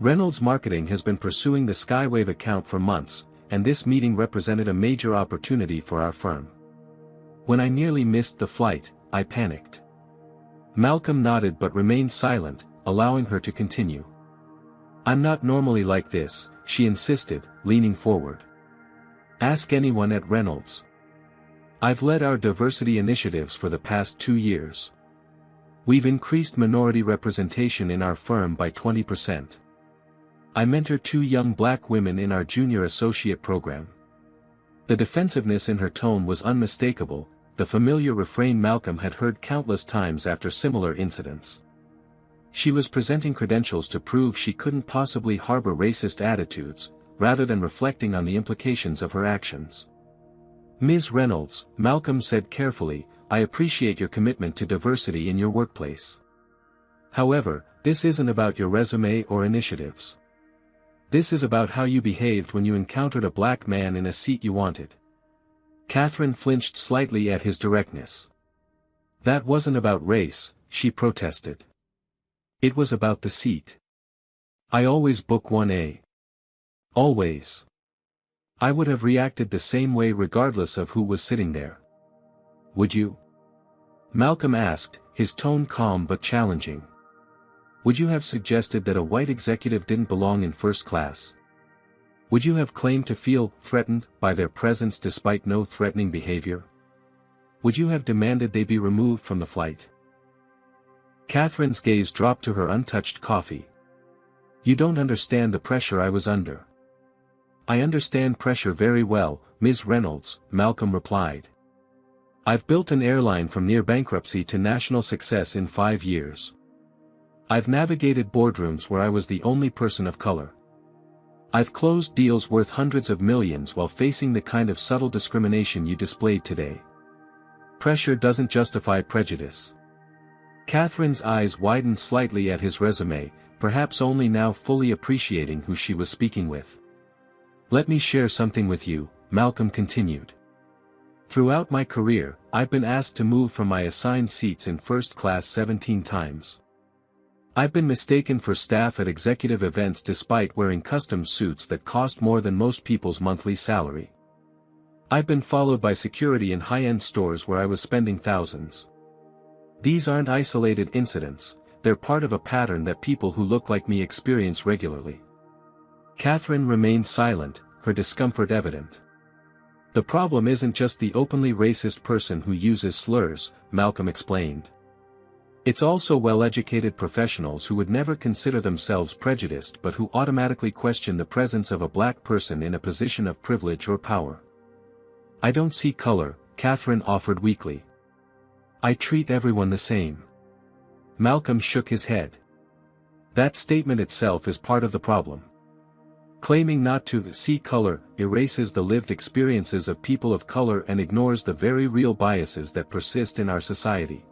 Reynolds Marketing has been pursuing the Skywave account for months, and this meeting represented a major opportunity for our firm. When I nearly missed the flight, I panicked." Malcolm nodded but remained silent, allowing her to continue. "I'm not normally like this," she insisted, leaning forward. "Ask anyone at Reynolds. I've led our diversity initiatives for the past 2 years. We've increased minority representation in our firm by 20%. I mentor 2 young black women in our junior associate program." The defensiveness in her tone was unmistakable, the familiar refrain Malcolm had heard countless times after similar incidents. She was presenting credentials to prove she couldn't possibly harbor racist attitudes, rather than reflecting on the implications of her actions. "Ms. Reynolds," Malcolm said carefully, "I appreciate your commitment to diversity in your workplace. However, this isn't about your resume or initiatives. This is about how you behaved when you encountered a black man in a seat you wanted." Catherine flinched slightly at his directness. "That wasn't about race," she protested. "It was about the seat. I always book 1A. Always. I would have reacted the same way regardless of who was sitting there. Would you? Malcolm asked, his tone calm but challenging. Would you have suggested that a white executive didn't belong in first class? Would you have claimed to feel threatened by their presence despite no threatening behavior? Would you have demanded they be removed from the flight? Catherine's gaze dropped to her untouched coffee. You don't understand the pressure I was under. I understand pressure very well, Ms. Reynolds, Malcolm replied. I've built an airline from near bankruptcy to national success in 5 years. I've navigated boardrooms where I was the only person of color. I've closed deals worth hundreds of millions while facing the kind of subtle discrimination you displayed today. Pressure doesn't justify prejudice. Catherine's eyes widened slightly at his resume, perhaps only now fully appreciating who she was speaking with. Let me share something with you, Malcolm continued. Throughout my career, I've been asked to move from my assigned seats in first class 17 times. I've been mistaken for staff at executive events despite wearing custom suits that cost more than most people's monthly salary. I've been followed by security in high-end stores where I was spending thousands. These aren't isolated incidents, they're part of a pattern that people who look like me experience regularly. Catherine remained silent, her discomfort evident. The problem isn't just the openly racist person who uses slurs, Malcolm explained. It's also well-educated professionals who would never consider themselves prejudiced but who automatically question the presence of a black person in a position of privilege or power. I don't see color, Catherine offered weakly. I treat everyone the same. Malcolm shook his head. That statement itself is part of the problem. Claiming not to see color erases the lived experiences of people of color and ignores the very real biases that persist in our society.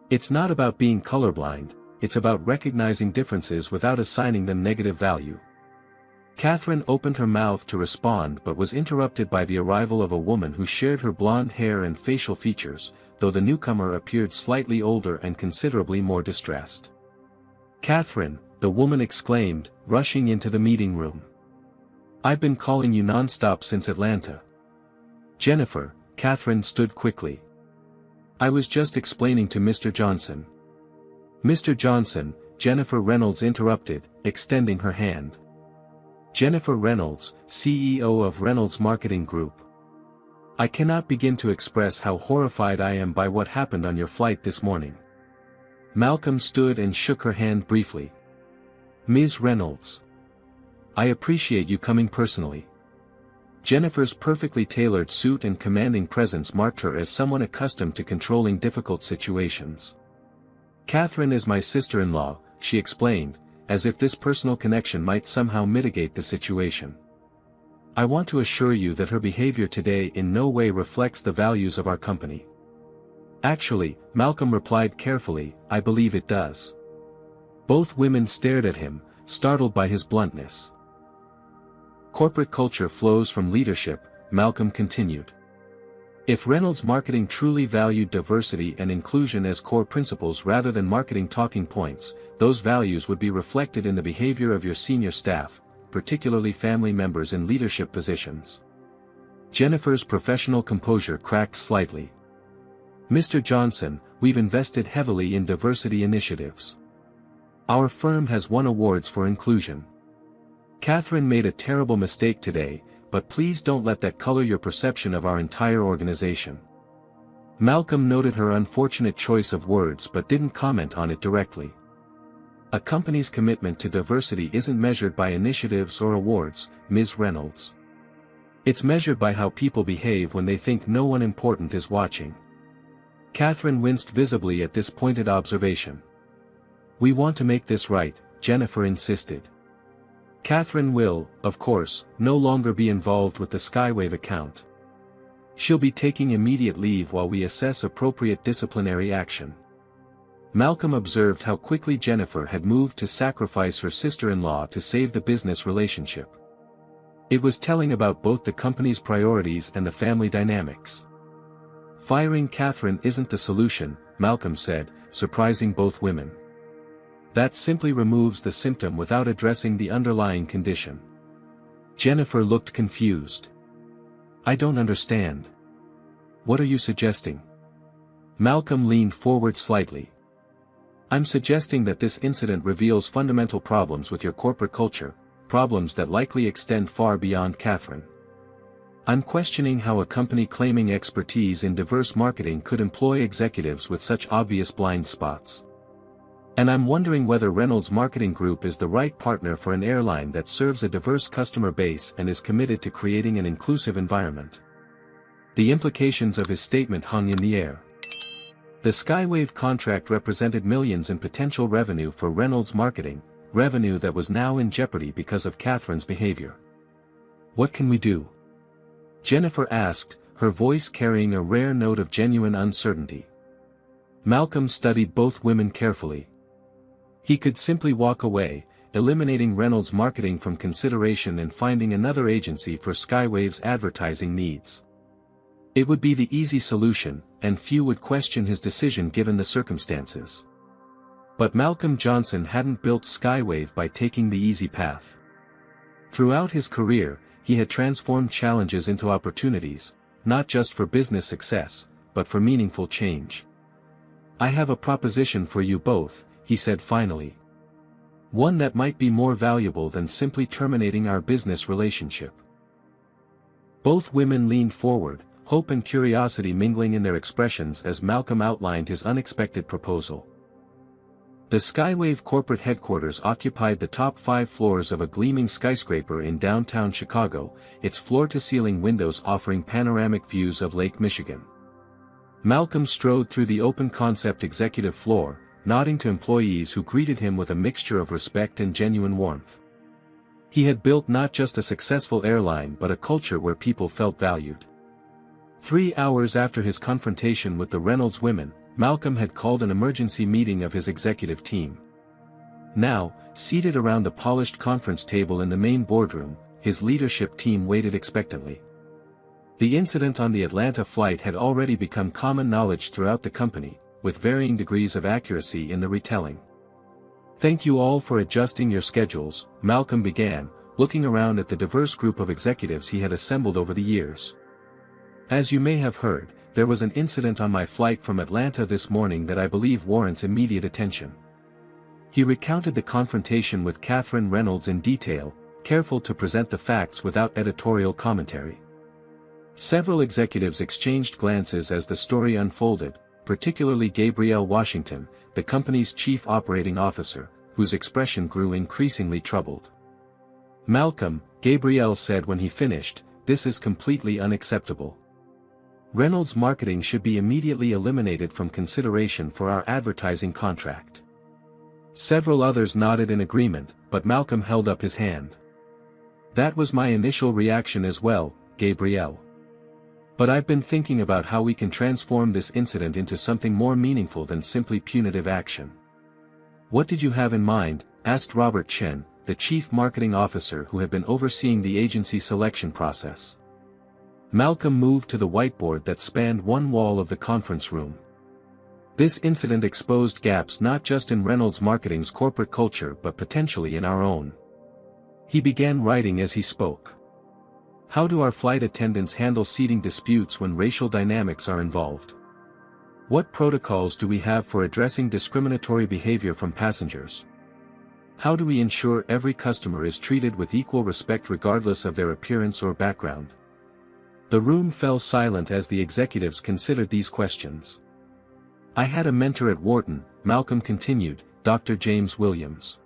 It's not about being colorblind, it's about recognizing differences without assigning them negative value. Catherine opened her mouth to respond but was interrupted by the arrival of a woman who shared her blonde hair and facial features, though the newcomer appeared slightly older and considerably more distressed. Catherine, the woman exclaimed, rushing into the meeting room. I've been calling you non-stop since Atlanta. Jennifer, Catherine stood quickly. I was just explaining to Mr. Johnson. Mr. Johnson, Jennifer Reynolds interrupted, extending her hand. Jennifer Reynolds, CEO of Reynolds Marketing Group. I cannot begin to express how horrified I am by what happened on your flight this morning. Malcolm stood and shook her hand briefly. Ms. Reynolds. I appreciate you coming personally. Jennifer's perfectly tailored suit and commanding presence marked her as someone accustomed to controlling difficult situations. Catherine is my sister-in-law, she explained, as if this personal connection might somehow mitigate the situation. I want to assure you that her behavior today in no way reflects the values of our company. Actually, Malcolm replied carefully, I believe it does. Both women stared at him, startled by his bluntness. Corporate culture flows from leadership, Malcolm continued. If Reynolds Marketing truly valued diversity and inclusion as core principles rather than marketing talking points, those values would be reflected in the behavior of your senior staff, particularly family members in leadership positions. Jennifer's professional composure cracked slightly. Mr. Johnson, we've invested heavily in diversity initiatives. Our firm has won awards for inclusion. Catherine made a terrible mistake today, but please don't let that color your perception of our entire organization. Malcolm noted her unfortunate choice of words but didn't comment on it directly. A company's commitment to diversity isn't measured by initiatives or awards, Ms. Reynolds. It's measured by how people behave when they think no one important is watching. Catherine winced visibly at this pointed observation. We want to make this right, Jennifer insisted. Catherine will, of course, no longer be involved with the Skywave account. She'll be taking immediate leave while we assess appropriate disciplinary action. Malcolm observed how quickly Jennifer had moved to sacrifice her sister-in-law to save the business relationship. It was telling about both the company's priorities and the family dynamics. Firing Catherine isn't the solution, Malcolm said, surprising both women. That simply removes the symptom without addressing the underlying condition. Jennifer looked confused. I don't understand. What are you suggesting? Malcolm leaned forward slightly. I'm suggesting that this incident reveals fundamental problems with your corporate culture, problems that likely extend far beyond Catherine. I'm questioning how a company claiming expertise in diverse marketing could employ executives with such obvious blind spots. And I'm wondering whether Reynolds Marketing Group is the right partner for an airline that serves a diverse customer base and is committed to creating an inclusive environment. The implications of his statement hung in the air. The Skywave contract represented millions in potential revenue for Reynolds Marketing, revenue that was now in jeopardy because of Catherine's behavior. What can we do? Jennifer asked, her voice carrying a rare note of genuine uncertainty. Malcolm studied both women carefully. He could simply walk away, eliminating Reynolds Marketing from consideration and finding another agency for Skywave's advertising needs. It would be the easy solution, and few would question his decision given the circumstances. But Malcolm Johnson hadn't built Skywave by taking the easy path. Throughout his career, he had transformed challenges into opportunities, not just for business success, but for meaningful change. I have a proposition for you both, he said finally. One that might be more valuable than simply terminating our business relationship. Both women leaned forward, hope and curiosity mingling in their expressions as Malcolm outlined his unexpected proposal. The Skywave corporate headquarters occupied the top 5 floors of a gleaming skyscraper in downtown Chicago, its floor-to-ceiling windows offering panoramic views of Lake Michigan. Malcolm strode through the open-concept executive floor, nodding to employees who greeted him with a mixture of respect and genuine warmth. He had built not just a successful airline but a culture where people felt valued. 3 hours after his confrontation with the Reynolds women, Malcolm had called an emergency meeting of his executive team. Now, seated around the polished conference table in the main boardroom, his leadership team waited expectantly. The incident on the Atlanta flight had already become common knowledge throughout the company, with varying degrees of accuracy in the retelling. Thank you all for adjusting your schedules, Malcolm began, looking around at the diverse group of executives he had assembled over the years. As you may have heard, there was an incident on my flight from Atlanta this morning that I believe warrants immediate attention. He recounted the confrontation with Catherine Reynolds in detail, careful to present the facts without editorial commentary. Several executives exchanged glances as the story unfolded, particularly Gabrielle Washington, the company's chief operating officer, whose expression grew increasingly troubled. Malcolm, Gabrielle said when he finished, this is completely unacceptable. Reynolds Marketing should be immediately eliminated from consideration for our advertising contract. Several others nodded in agreement, but Malcolm held up his hand. That was my initial reaction as well, Gabrielle. But I've been thinking about how we can transform this incident into something more meaningful than simply punitive action. What did you have in mind? Asked Robert Chen, the chief marketing officer who had been overseeing the agency selection process. Malcolm moved to the whiteboard that spanned one wall of the conference room. This incident exposed gaps not just in Reynolds Marketing's corporate culture but potentially in our own. He began writing as he spoke. How do our flight attendants handle seating disputes when racial dynamics are involved? What protocols do we have for addressing discriminatory behavior from passengers? How do we ensure every customer is treated with equal respect regardless of their appearance or background? The room fell silent as the executives considered these questions. I had a mentor at Wharton, Malcolm continued, Dr. James Williams.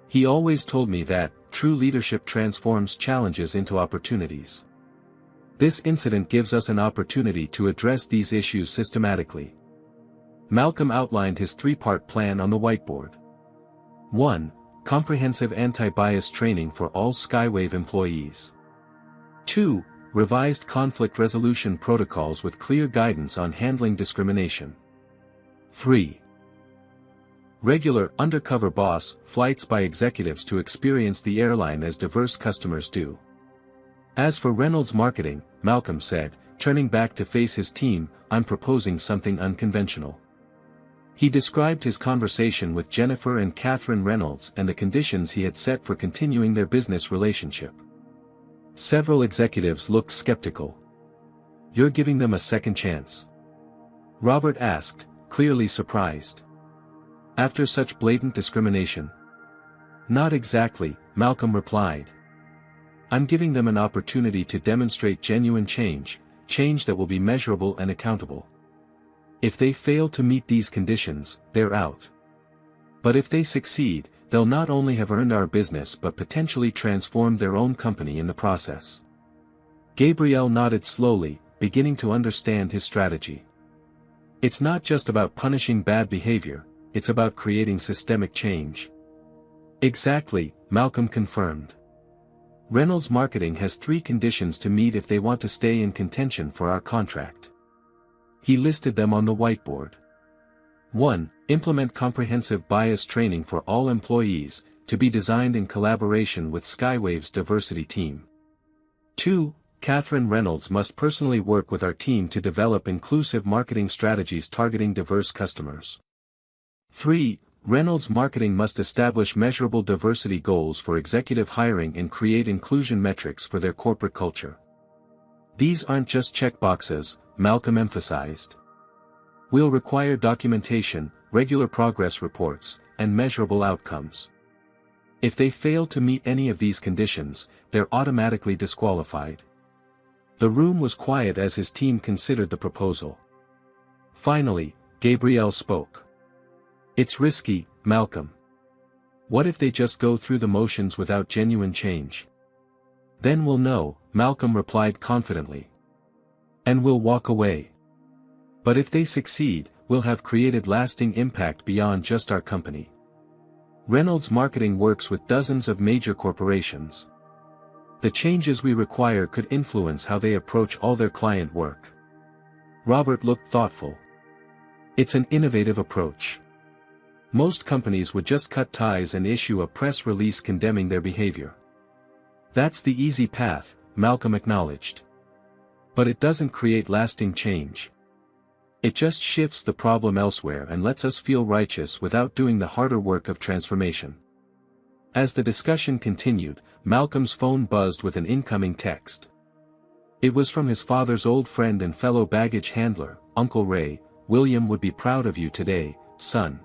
He always told me that, true leadership transforms challenges into opportunities. This incident gives us an opportunity to address these issues systematically. Malcolm outlined his 3-part plan on the whiteboard. 1. Comprehensive anti-bias training for all Skywave employees. 2. Revised conflict resolution protocols with clear guidance on handling discrimination. 3. Regular undercover boss flights by executives to experience the airline as diverse customers do. As for Reynolds Marketing, Malcolm said, turning back to face his team, I'm proposing something unconventional. He described his conversation with Jennifer and Catherine Reynolds and the conditions he had set for continuing their business relationship. Several executives looked skeptical. "You're giving them a second chance?" Robert asked, clearly surprised. "After such blatant discrimination?" "Not exactly," Malcolm replied. "I'm giving them an opportunity to demonstrate genuine change that will be measurable and accountable. If they fail to meet these conditions, they're out. But if they succeed, they'll not only have earned our business but potentially transformed their own company in the process." Gabriel nodded slowly, beginning to understand his strategy. "It's not just about punishing bad behavior, it's about creating systemic change." "Exactly," Malcolm confirmed. "Reynolds Marketing has 3 conditions to meet if they want to stay in contention for our contract." He listed them on the whiteboard. 1. Implement comprehensive bias training for all employees, to be designed in collaboration with Skywave's diversity team. 2. Catherine Reynolds must personally work with our team to develop inclusive marketing strategies targeting diverse customers. 3. Reynolds Marketing must establish measurable diversity goals for executive hiring and create inclusion metrics for their corporate culture. "These aren't just checkboxes," Malcolm emphasized. "We'll require documentation, regular progress reports, and measurable outcomes. If they fail to meet any of these conditions, they're automatically disqualified." The room was quiet as his team considered the proposal. Finally, Gabriel spoke. "It's risky, Malcolm. What if they just go through the motions without genuine change?" "Then we'll know," Malcolm replied confidently. "And we'll walk away. But if they succeed, we'll have created lasting impact beyond just our company." Reynolds Marketing works with dozens of major corporations. The changes we require could influence how they approach all their client work. Robert looked thoughtful. "It's an innovative approach. Most companies would just cut ties and issue a press release condemning their behavior." "That's the easy path," Malcolm acknowledged. "But it doesn't create lasting change. It just shifts the problem elsewhere and lets us feel righteous without doing the harder work of transformation." As the discussion continued, Malcolm's phone buzzed with an incoming text. It was from his father's old friend and fellow baggage handler, Uncle Ray. "William would be proud of you today, son.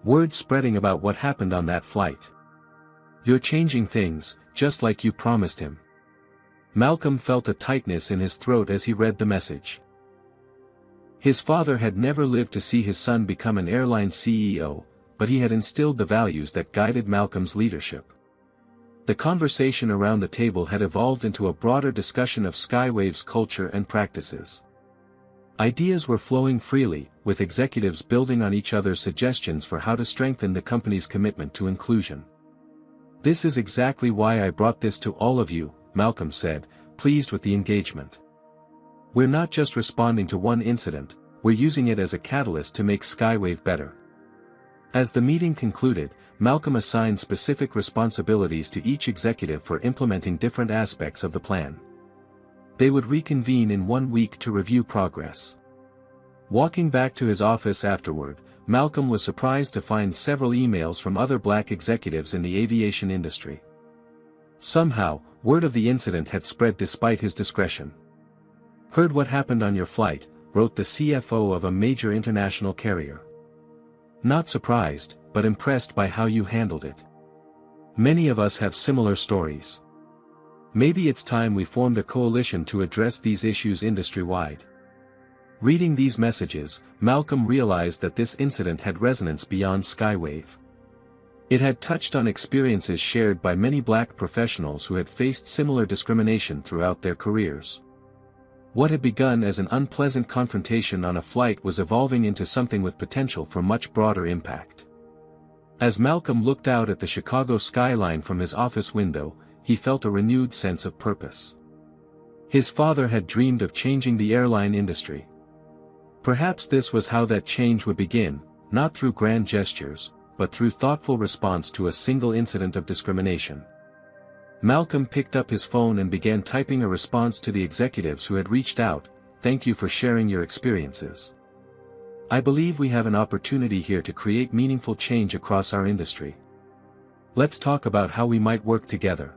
Word spreading about what happened on that flight. You're changing things, just like you promised him." Malcolm felt a tightness in his throat as he read the message. His father had never lived to see his son become an airline CEO, but he had instilled the values that guided Malcolm's leadership. The conversation around the table had evolved into a broader discussion of Skywave's culture and practices. Ideas were flowing freely, with executives building on each other's suggestions for how to strengthen the company's commitment to inclusion. "This is exactly why I brought this to all of you," Malcolm said, pleased with the engagement. "We're not just responding to one incident, we're using it as a catalyst to make Skywave better." As the meeting concluded, Malcolm assigned specific responsibilities to each executive for implementing different aspects of the plan. They would reconvene in 1 week to review progress. Walking back to his office afterward, Malcolm was surprised to find several emails from other black executives in the aviation industry. Somehow, word of the incident had spread despite his discretion. "Heard what happened on your flight," wrote the CFO of a major international carrier. "Not surprised, but impressed by how you handled it. Many of us have similar stories. Maybe it's time we formed a coalition to address these issues industry-wide." Reading these messages, Malcolm realized that this incident had resonance beyond Skywave. It had touched on experiences shared by many black professionals who had faced similar discrimination throughout their careers. What had begun as an unpleasant confrontation on a flight was evolving into something with potential for much broader impact. As Malcolm looked out at the Chicago skyline from his office window, he felt a renewed sense of purpose. His father had dreamed of changing the airline industry. Perhaps this was how that change would begin, not through grand gestures, but through thoughtful response to a single incident of discrimination. Malcolm picked up his phone and began typing a response to the executives who had reached out. "Thank you for sharing your experiences. I believe we have an opportunity here to create meaningful change across our industry. Let's talk about how we might work together."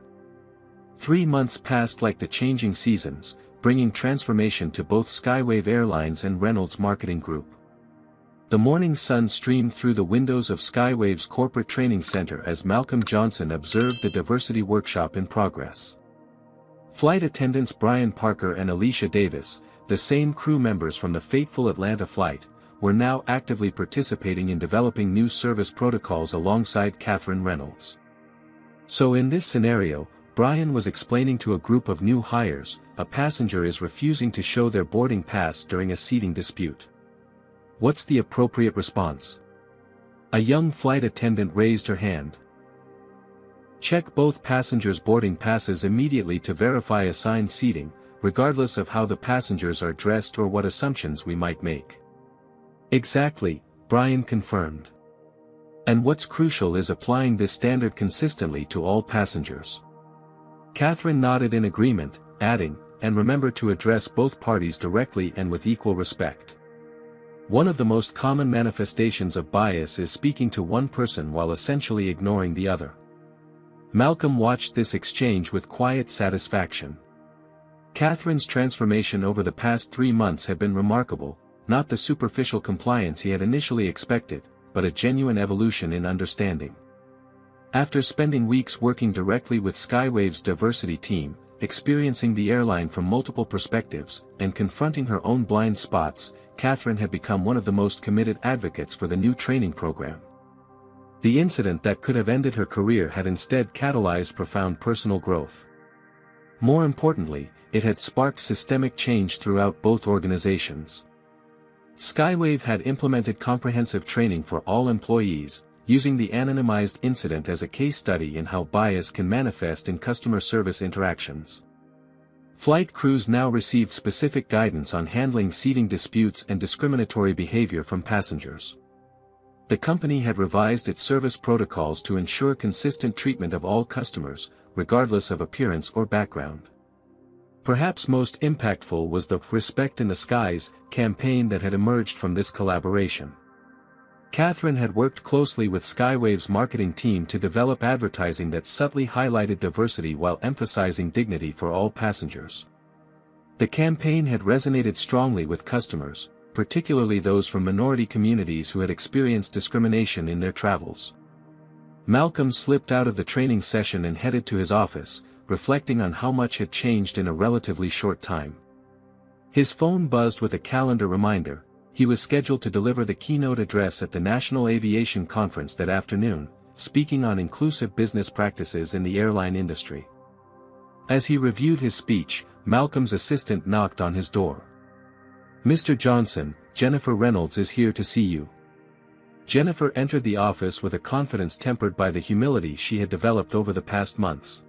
3 months passed like the changing seasons, bringing transformation to both Skywave Airlines and Reynolds Marketing Group. The morning sun streamed through the windows of Skywave's corporate training center as Malcolm Johnson observed the diversity workshop in progress. Flight attendants Brian Parker and Alicia Davis, the same crew members from the fateful Atlanta flight, were now actively participating in developing new service protocols alongside Catherine Reynolds. So in this scenario, Brian was explaining to a group of new hires, a passenger is refusing to show their boarding pass during a seating dispute. What's the appropriate response? A young flight attendant raised her hand. Check both passengers' boarding passes immediately to verify assigned seating, regardless of how the passengers are dressed or what assumptions we might make. Exactly, Brian confirmed. And what's crucial is applying this standard consistently to all passengers. Catherine nodded in agreement, adding, and remember to address both parties directly and with equal respect. One of the most common manifestations of bias is speaking to one person while essentially ignoring the other. Malcolm watched this exchange with quiet satisfaction. Catherine's transformation over the past 3 months had been remarkable, not the superficial compliance he had initially expected, but a genuine evolution in understanding. After spending weeks working directly with Skywave's diversity team, experiencing the airline from multiple perspectives, and confronting her own blind spots, Catherine had become one of the most committed advocates for the new training program. The incident that could have ended her career had instead catalyzed profound personal growth. More importantly, it had sparked systemic change throughout both organizations. Skywave had implemented comprehensive training for all employees, using the anonymized incident as a case study in how bias can manifest in customer service interactions. Flight crews now received specific guidance on handling seating disputes and discriminatory behavior from passengers. The company had revised its service protocols to ensure consistent treatment of all customers, regardless of appearance or background. Perhaps most impactful was the "Respect in the Skies" campaign that had emerged from this collaboration. Catherine had worked closely with Skywave's marketing team to develop advertising that subtly highlighted diversity while emphasizing dignity for all passengers. The campaign had resonated strongly with customers, particularly those from minority communities who had experienced discrimination in their travels. Malcolm slipped out of the training session and headed to his office, reflecting on how much had changed in a relatively short time. His phone buzzed with a calendar reminder. He was scheduled to deliver the keynote address at the National Aviation Conference that afternoon, speaking on inclusive business practices in the airline industry. As he reviewed his speech, Malcolm's assistant knocked on his door. "Mr. Johnson, Jennifer Reynolds is here to see you." Jennifer entered the office with a confidence tempered by the humility she had developed over the past months.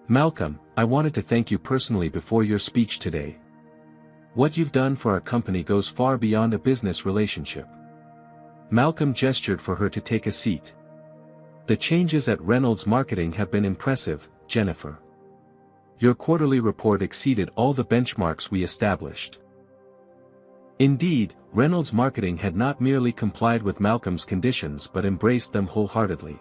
"Malcolm, I wanted to thank you personally before your speech today. What you've done for our company goes far beyond a business relationship." Malcolm gestured for her to take a seat. "The changes at Reynolds Marketing have been impressive, Jennifer. Your quarterly report exceeded all the benchmarks we established." Indeed, Reynolds Marketing had not merely complied with Malcolm's conditions but embraced them wholeheartedly.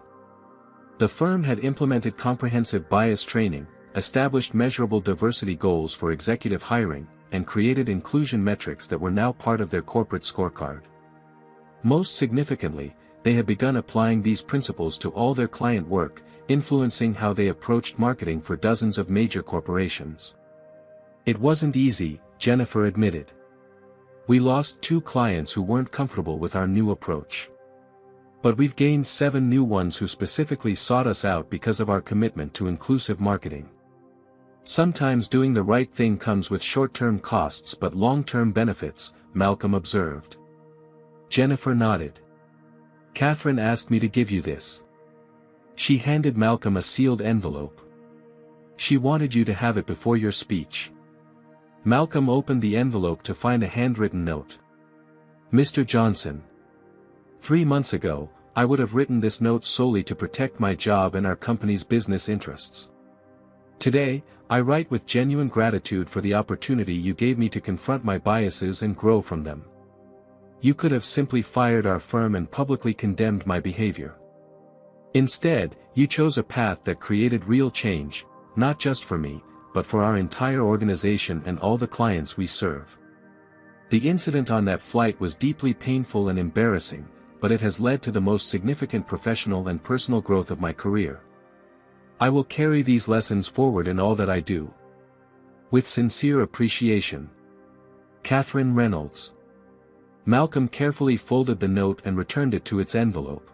The firm had implemented comprehensive bias training, established measurable diversity goals for executive hiring, and created inclusion metrics that were now part of their corporate scorecard. Most significantly, they had begun applying these principles to all their client work, influencing how they approached marketing for dozens of major corporations. "It wasn't easy," Jennifer admitted. "We lost 2 clients who weren't comfortable with our new approach. But we've gained 7 new ones who specifically sought us out because of our commitment to inclusive marketing. Sometimes doing the right thing comes with short-term costs but long-term benefits," Malcolm observed. Jennifer nodded. "Catherine asked me to give you this." She handed Malcolm a sealed envelope. "She wanted you to have it before your speech." Malcolm opened the envelope to find a handwritten note. "Mr. Johnson. 3 months ago, I would have written this note solely to protect my job and our company's business interests. Today, I write with genuine gratitude for the opportunity you gave me to confront my biases and grow from them. You could have simply fired our firm and publicly condemned my behavior. Instead, you chose a path that created real change, not just for me, but for our entire organization and all the clients we serve. The incident on that flight was deeply painful and embarrassing, but it has led to the most significant professional and personal growth of my career. I will carry these lessons forward in all that I do. With sincere appreciation. Catherine Reynolds. Malcolm carefully folded the note and returned it to its envelope.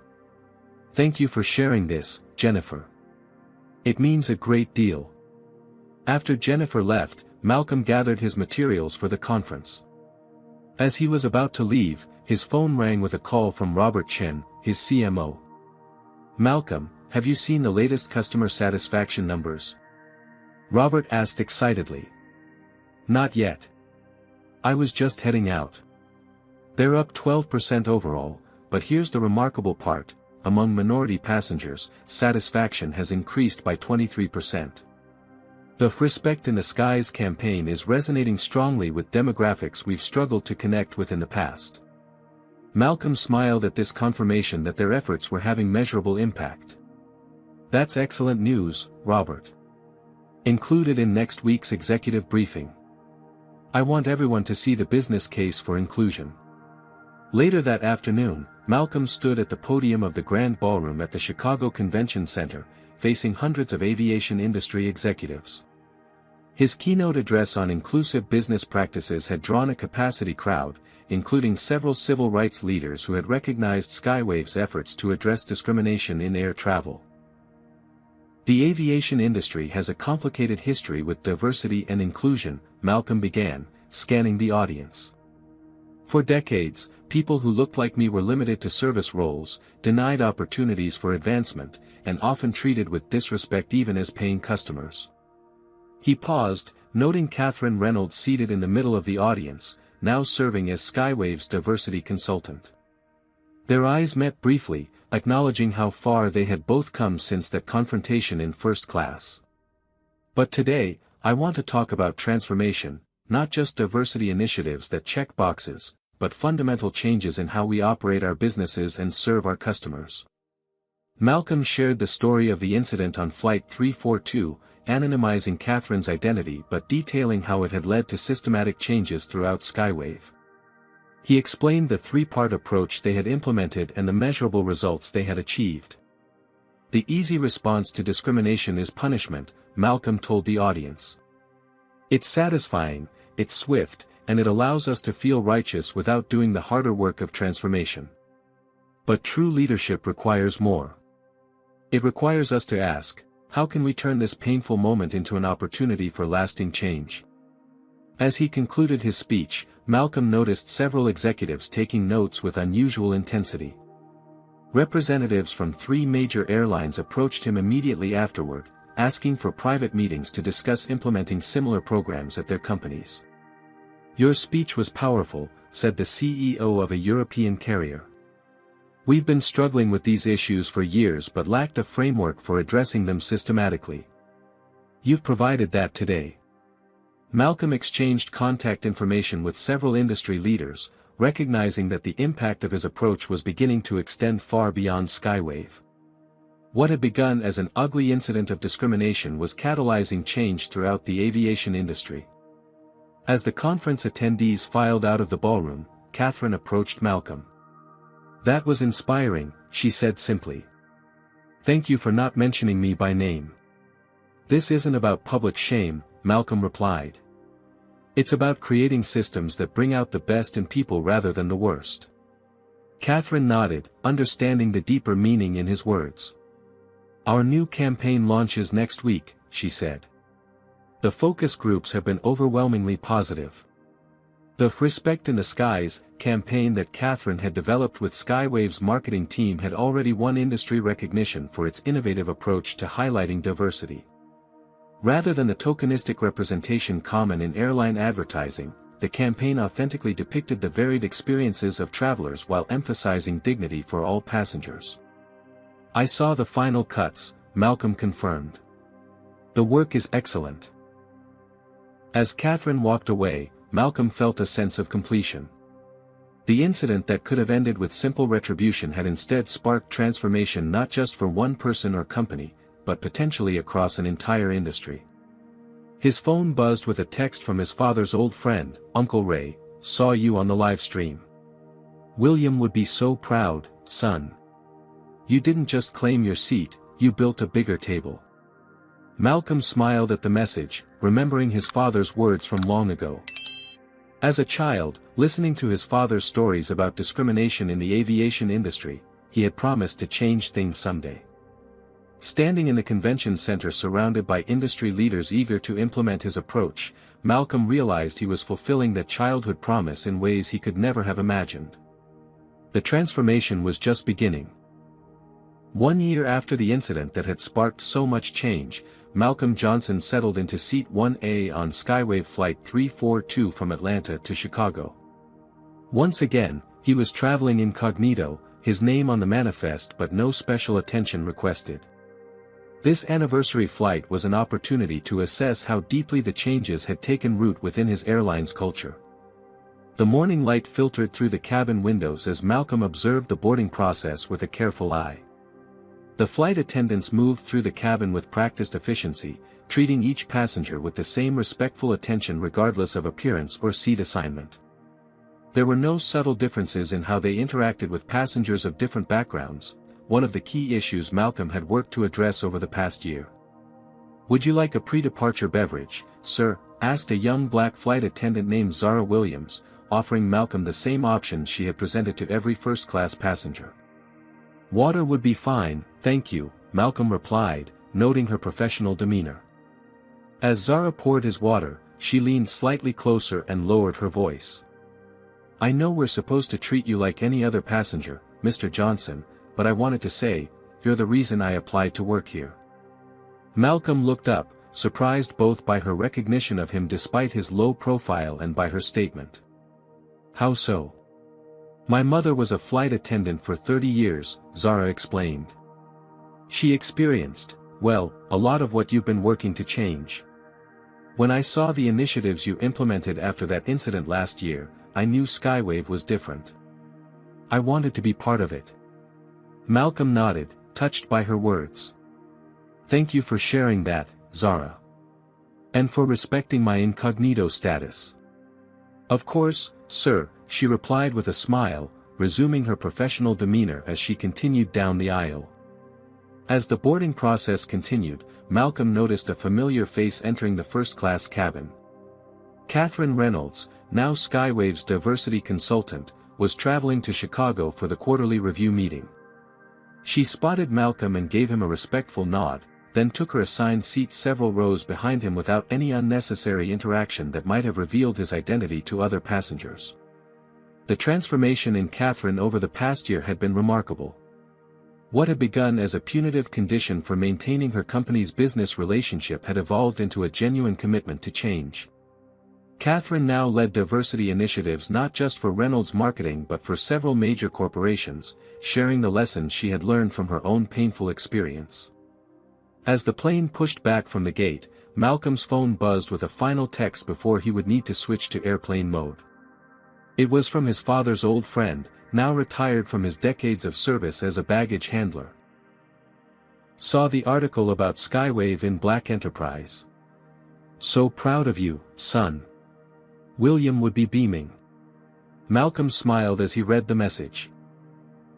Thank you for sharing this, Jennifer. It means a great deal. After Jennifer left, Malcolm gathered his materials for the conference. As he was about to leave, his phone rang with a call from Robert Chen, his CMO. Malcolm, have you seen the latest customer satisfaction numbers? Robert asked excitedly. Not yet. I was just heading out. They're up 12% overall, but here's the remarkable part, among minority passengers, satisfaction has increased by 23%. The Respect in the Skies campaign is resonating strongly with demographics we've struggled to connect with in the past. Malcolm smiled at this confirmation that their efforts were having measurable impact. That's excellent news, Robert. Included in next week's executive briefing. I want everyone to see the business case for inclusion. Later that afternoon, Malcolm stood at the podium of the Grand Ballroom at the Chicago Convention Center, facing hundreds of aviation industry executives. His keynote address on inclusive business practices had drawn a capacity crowd, including several civil rights leaders who had recognized Skywave's efforts to address discrimination in air travel. The aviation industry has a complicated history with diversity and inclusion, Malcolm began, scanning the audience. For decades, people who looked like me were limited to service roles, denied opportunities for advancement, and often treated with disrespect even as paying customers. He paused, noting Catherine Reynolds seated in the middle of the audience, now serving as Skywave's diversity consultant. Their eyes met briefly, acknowledging how far they had both come since that confrontation in first class. But today, I want to talk about transformation, not just diversity initiatives that check boxes, but fundamental changes in how we operate our businesses and serve our customers. Malcolm shared the story of the incident on Flight 342, anonymizing Catherine's identity but detailing how it had led to systematic changes throughout Skywave. He explained the three-part approach they had implemented and the measurable results they had achieved. The easy response to discrimination is punishment, Malcolm told the audience. It's satisfying, it's swift, and it allows us to feel righteous without doing the harder work of transformation. But true leadership requires more. It requires us to ask, how can we turn this painful moment into an opportunity for lasting change? As he concluded his speech, Malcolm noticed several executives taking notes with unusual intensity. Representatives from 3 major airlines approached him immediately afterward, asking for private meetings to discuss implementing similar programs at their companies. Your speech was powerful, said the CEO of a European carrier. We've been struggling with these issues for years but lacked a framework for addressing them systematically. You've provided that today. Malcolm exchanged contact information with several industry leaders, recognizing that the impact of his approach was beginning to extend far beyond Skywave. What had begun as an ugly incident of discrimination was catalyzing change throughout the aviation industry. As the conference attendees filed out of the ballroom, Catherine approached Malcolm. That was inspiring, she said simply. Thank you for not mentioning me by name. This isn't about public shame, Malcolm replied. It's about creating systems that bring out the best in people rather than the worst. Catherine nodded, understanding the deeper meaning in his words. Our new campaign launches next week, she said. The focus groups have been overwhelmingly positive. The Respect in the Skies campaign that Catherine had developed with Skywave's marketing team had already won industry recognition for its innovative approach to highlighting diversity. Rather than the tokenistic representation common in airline advertising, the campaign authentically depicted the varied experiences of travelers while emphasizing dignity for all passengers. I saw the final cuts, Malcolm confirmed. The work is excellent. As Catherine walked away, Malcolm felt a sense of completion. The incident that could have ended with simple retribution had instead sparked transformation not just for one person or company, but potentially across an entire industry. His phone buzzed with a text from his father's old friend, Uncle Ray. "Saw you on the live stream. William would be so proud, son. You didn't just claim your seat, you built a bigger table." Malcolm smiled at the message, remembering his father's words from long ago. As a child, listening to his father's stories about discrimination in the aviation industry, he had promised to change things someday. Standing in the convention center surrounded by industry leaders eager to implement his approach, Malcolm realized he was fulfilling that childhood promise in ways he could never have imagined. The transformation was just beginning. 1 year after the incident that had sparked so much change, Malcolm Johnson settled into Seat 1A on Skywave Flight 342 from Atlanta to Chicago. Once again, he was traveling incognito, his name on the manifest but no special attention requested. This anniversary flight was an opportunity to assess how deeply the changes had taken root within his airline's culture. The morning light filtered through the cabin windows as Malcolm observed the boarding process with a careful eye. The flight attendants moved through the cabin with practiced efficiency, treating each passenger with the same respectful attention regardless of appearance or seat assignment. There were no subtle differences in how they interacted with passengers of different backgrounds, one of the key issues Malcolm had worked to address over the past year. "Would you like a pre-departure beverage, sir?" asked a young black flight attendant named Zara Williams, offering Malcolm the same options she had presented to every first-class passenger. "Water would be fine, thank you," Malcolm replied, noting her professional demeanor. As Zara poured his water, she leaned slightly closer and lowered her voice. "I know we're supposed to treat you like any other passenger, Mr. Johnson, but I wanted to say, you're the reason I applied to work here." Malcolm looked up, surprised both by her recognition of him despite his low profile and by her statement. "How so?" "My mother was a flight attendant for 30 years, Zara explained. "She experienced, well, a lot of what you've been working to change. When I saw the initiatives you implemented after that incident last year, I knew Skywave was different. I wanted to be part of it." Malcolm nodded, touched by her words. "Thank you for sharing that, Zara. And for respecting my incognito status." "Of course, sir," she replied with a smile, resuming her professional demeanor as she continued down the aisle. As the boarding process continued, Malcolm noticed a familiar face entering the first-class cabin. Catherine Reynolds, now Skywave's diversity consultant, was traveling to Chicago for the quarterly review meeting. She spotted Malcolm and gave him a respectful nod, then took her assigned seat several rows behind him without any unnecessary interaction that might have revealed his identity to other passengers. The transformation in Catherine over the past year had been remarkable. What had begun as a punitive condition for maintaining her company's business relationship had evolved into a genuine commitment to change. Catherine now led diversity initiatives not just for Reynolds Marketing but for several major corporations, sharing the lessons she had learned from her own painful experience. As the plane pushed back from the gate, Malcolm's phone buzzed with a final text before he would need to switch to airplane mode. It was from his father's old friend, now retired from his decades of service as a baggage handler. "Saw the article about Skywave in Black Enterprise. So proud of you, son." William would be beaming. Malcolm smiled as he read the message.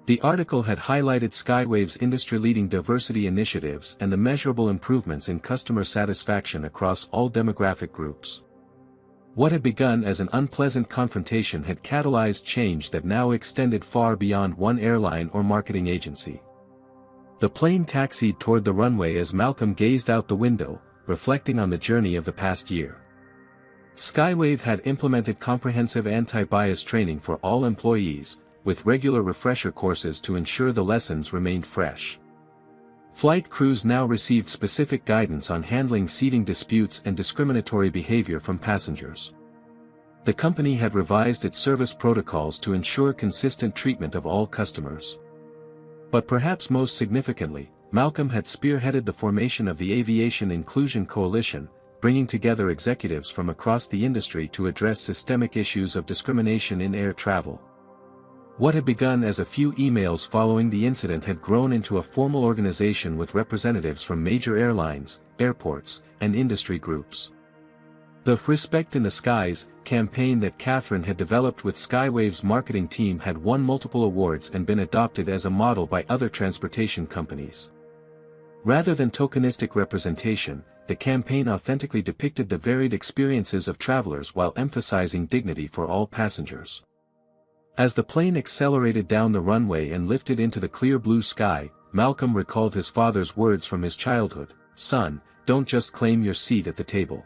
The article had highlighted Skywave's industry-leading diversity initiatives and the measurable improvements in customer satisfaction across all demographic groups. What had begun as an unpleasant confrontation had catalyzed change that now extended far beyond one airline or marketing agency. The plane taxied toward the runway as Malcolm gazed out the window, reflecting on the journey of the past year. Skywave had implemented comprehensive anti-bias training for all employees, with regular refresher courses to ensure the lessons remained fresh. Flight crews now received specific guidance on handling seating disputes and discriminatory behavior from passengers. The company had revised its service protocols to ensure consistent treatment of all customers. But perhaps most significantly, Malcolm had spearheaded the formation of the Aviation Inclusion Coalition, bringing together executives from across the industry to address systemic issues of discrimination in air travel. What had begun as a few emails following the incident had grown into a formal organization with representatives from major airlines, airports, and industry groups. The Respect in the Skies campaign that Catherine had developed with Skywave's marketing team had won multiple awards and been adopted as a model by other transportation companies. Rather than tokenistic representation, the campaign authentically depicted the varied experiences of travelers while emphasizing dignity for all passengers. As the plane accelerated down the runway and lifted into the clear blue sky, Malcolm recalled his father's words from his childhood, "Son, don't just claim your seat at the table.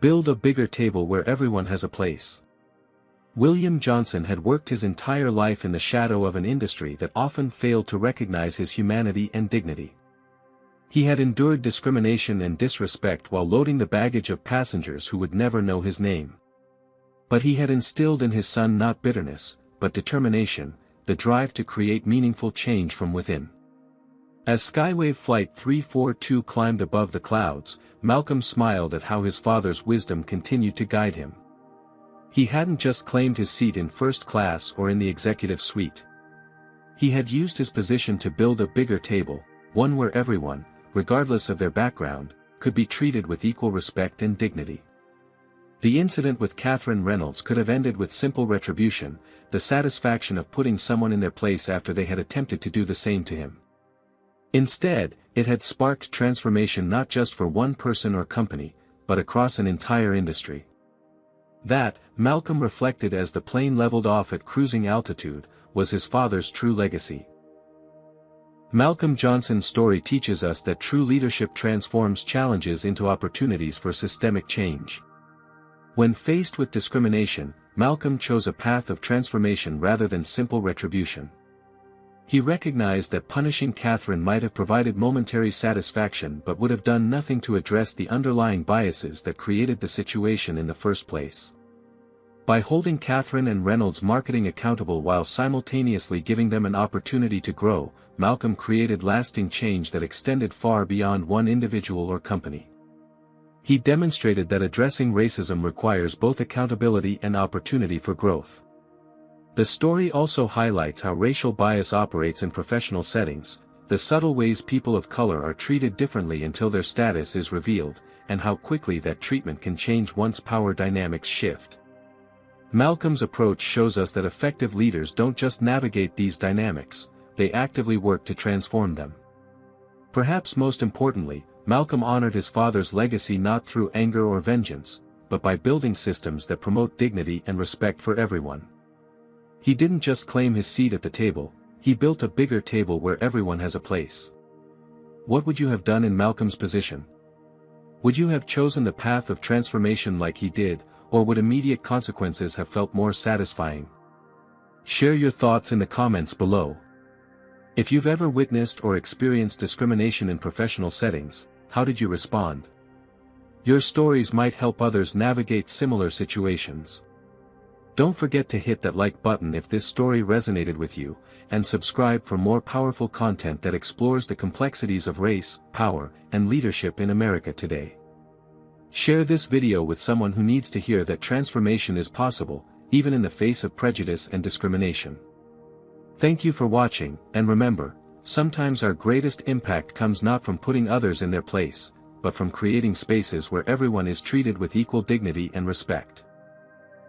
Build a bigger table where everyone has a place." William Johnson had worked his entire life in the shadow of an industry that often failed to recognize his humanity and dignity. He had endured discrimination and disrespect while loading the baggage of passengers who would never know his name. But he had instilled in his son not bitterness, but determination, the drive to create meaningful change from within. As Skywave Flight 342 climbed above the clouds, Malcolm smiled at how his father's wisdom continued to guide him. He hadn't just claimed his seat in first class or in the executive suite. He had used his position to build a bigger table, one where everyone, regardless of their background, could be treated with equal respect and dignity. The incident with Catherine Reynolds could have ended with simple retribution, the satisfaction of putting someone in their place after they had attempted to do the same to him. Instead, it had sparked transformation not just for one person or company, but across an entire industry. That, Malcolm reflected as the plane leveled off at cruising altitude, was his father's true legacy. Malcolm Johnson's story teaches us that true leadership transforms challenges into opportunities for systemic change. When faced with discrimination, Malcolm chose a path of transformation rather than simple retribution. He recognized that punishing Catherine might have provided momentary satisfaction but would have done nothing to address the underlying biases that created the situation in the first place. By holding Catherine and Reynolds' marketing accountable while simultaneously giving them an opportunity to grow, Malcolm created lasting change that extended far beyond one individual or company. He demonstrated that addressing racism requires both accountability and opportunity for growth. The story also highlights how racial bias operates in professional settings, the subtle ways people of color are treated differently until their status is revealed, and how quickly that treatment can change once power dynamics shift. Malcolm's approach shows us that effective leaders don't just navigate these dynamics, they actively work to transform them. Perhaps most importantly, Malcolm honored his father's legacy not through anger or vengeance, but by building systems that promote dignity and respect for everyone. He didn't just claim his seat at the table, he built a bigger table where everyone has a place. What would you have done in Malcolm's position? Would you have chosen the path of transformation like he did, or would immediate consequences have felt more satisfying? Share your thoughts in the comments below. If you've ever witnessed or experienced discrimination in professional settings, how did you respond? Your stories might help others navigate similar situations. Don't forget to hit that like button if this story resonated with you, and subscribe for more powerful content that explores the complexities of race, power, and leadership in America today. Share this video with someone who needs to hear that transformation is possible, even in the face of prejudice and discrimination. Thank you for watching, and remember, sometimes our greatest impact comes not from putting others in their place, but from creating spaces where everyone is treated with equal dignity and respect.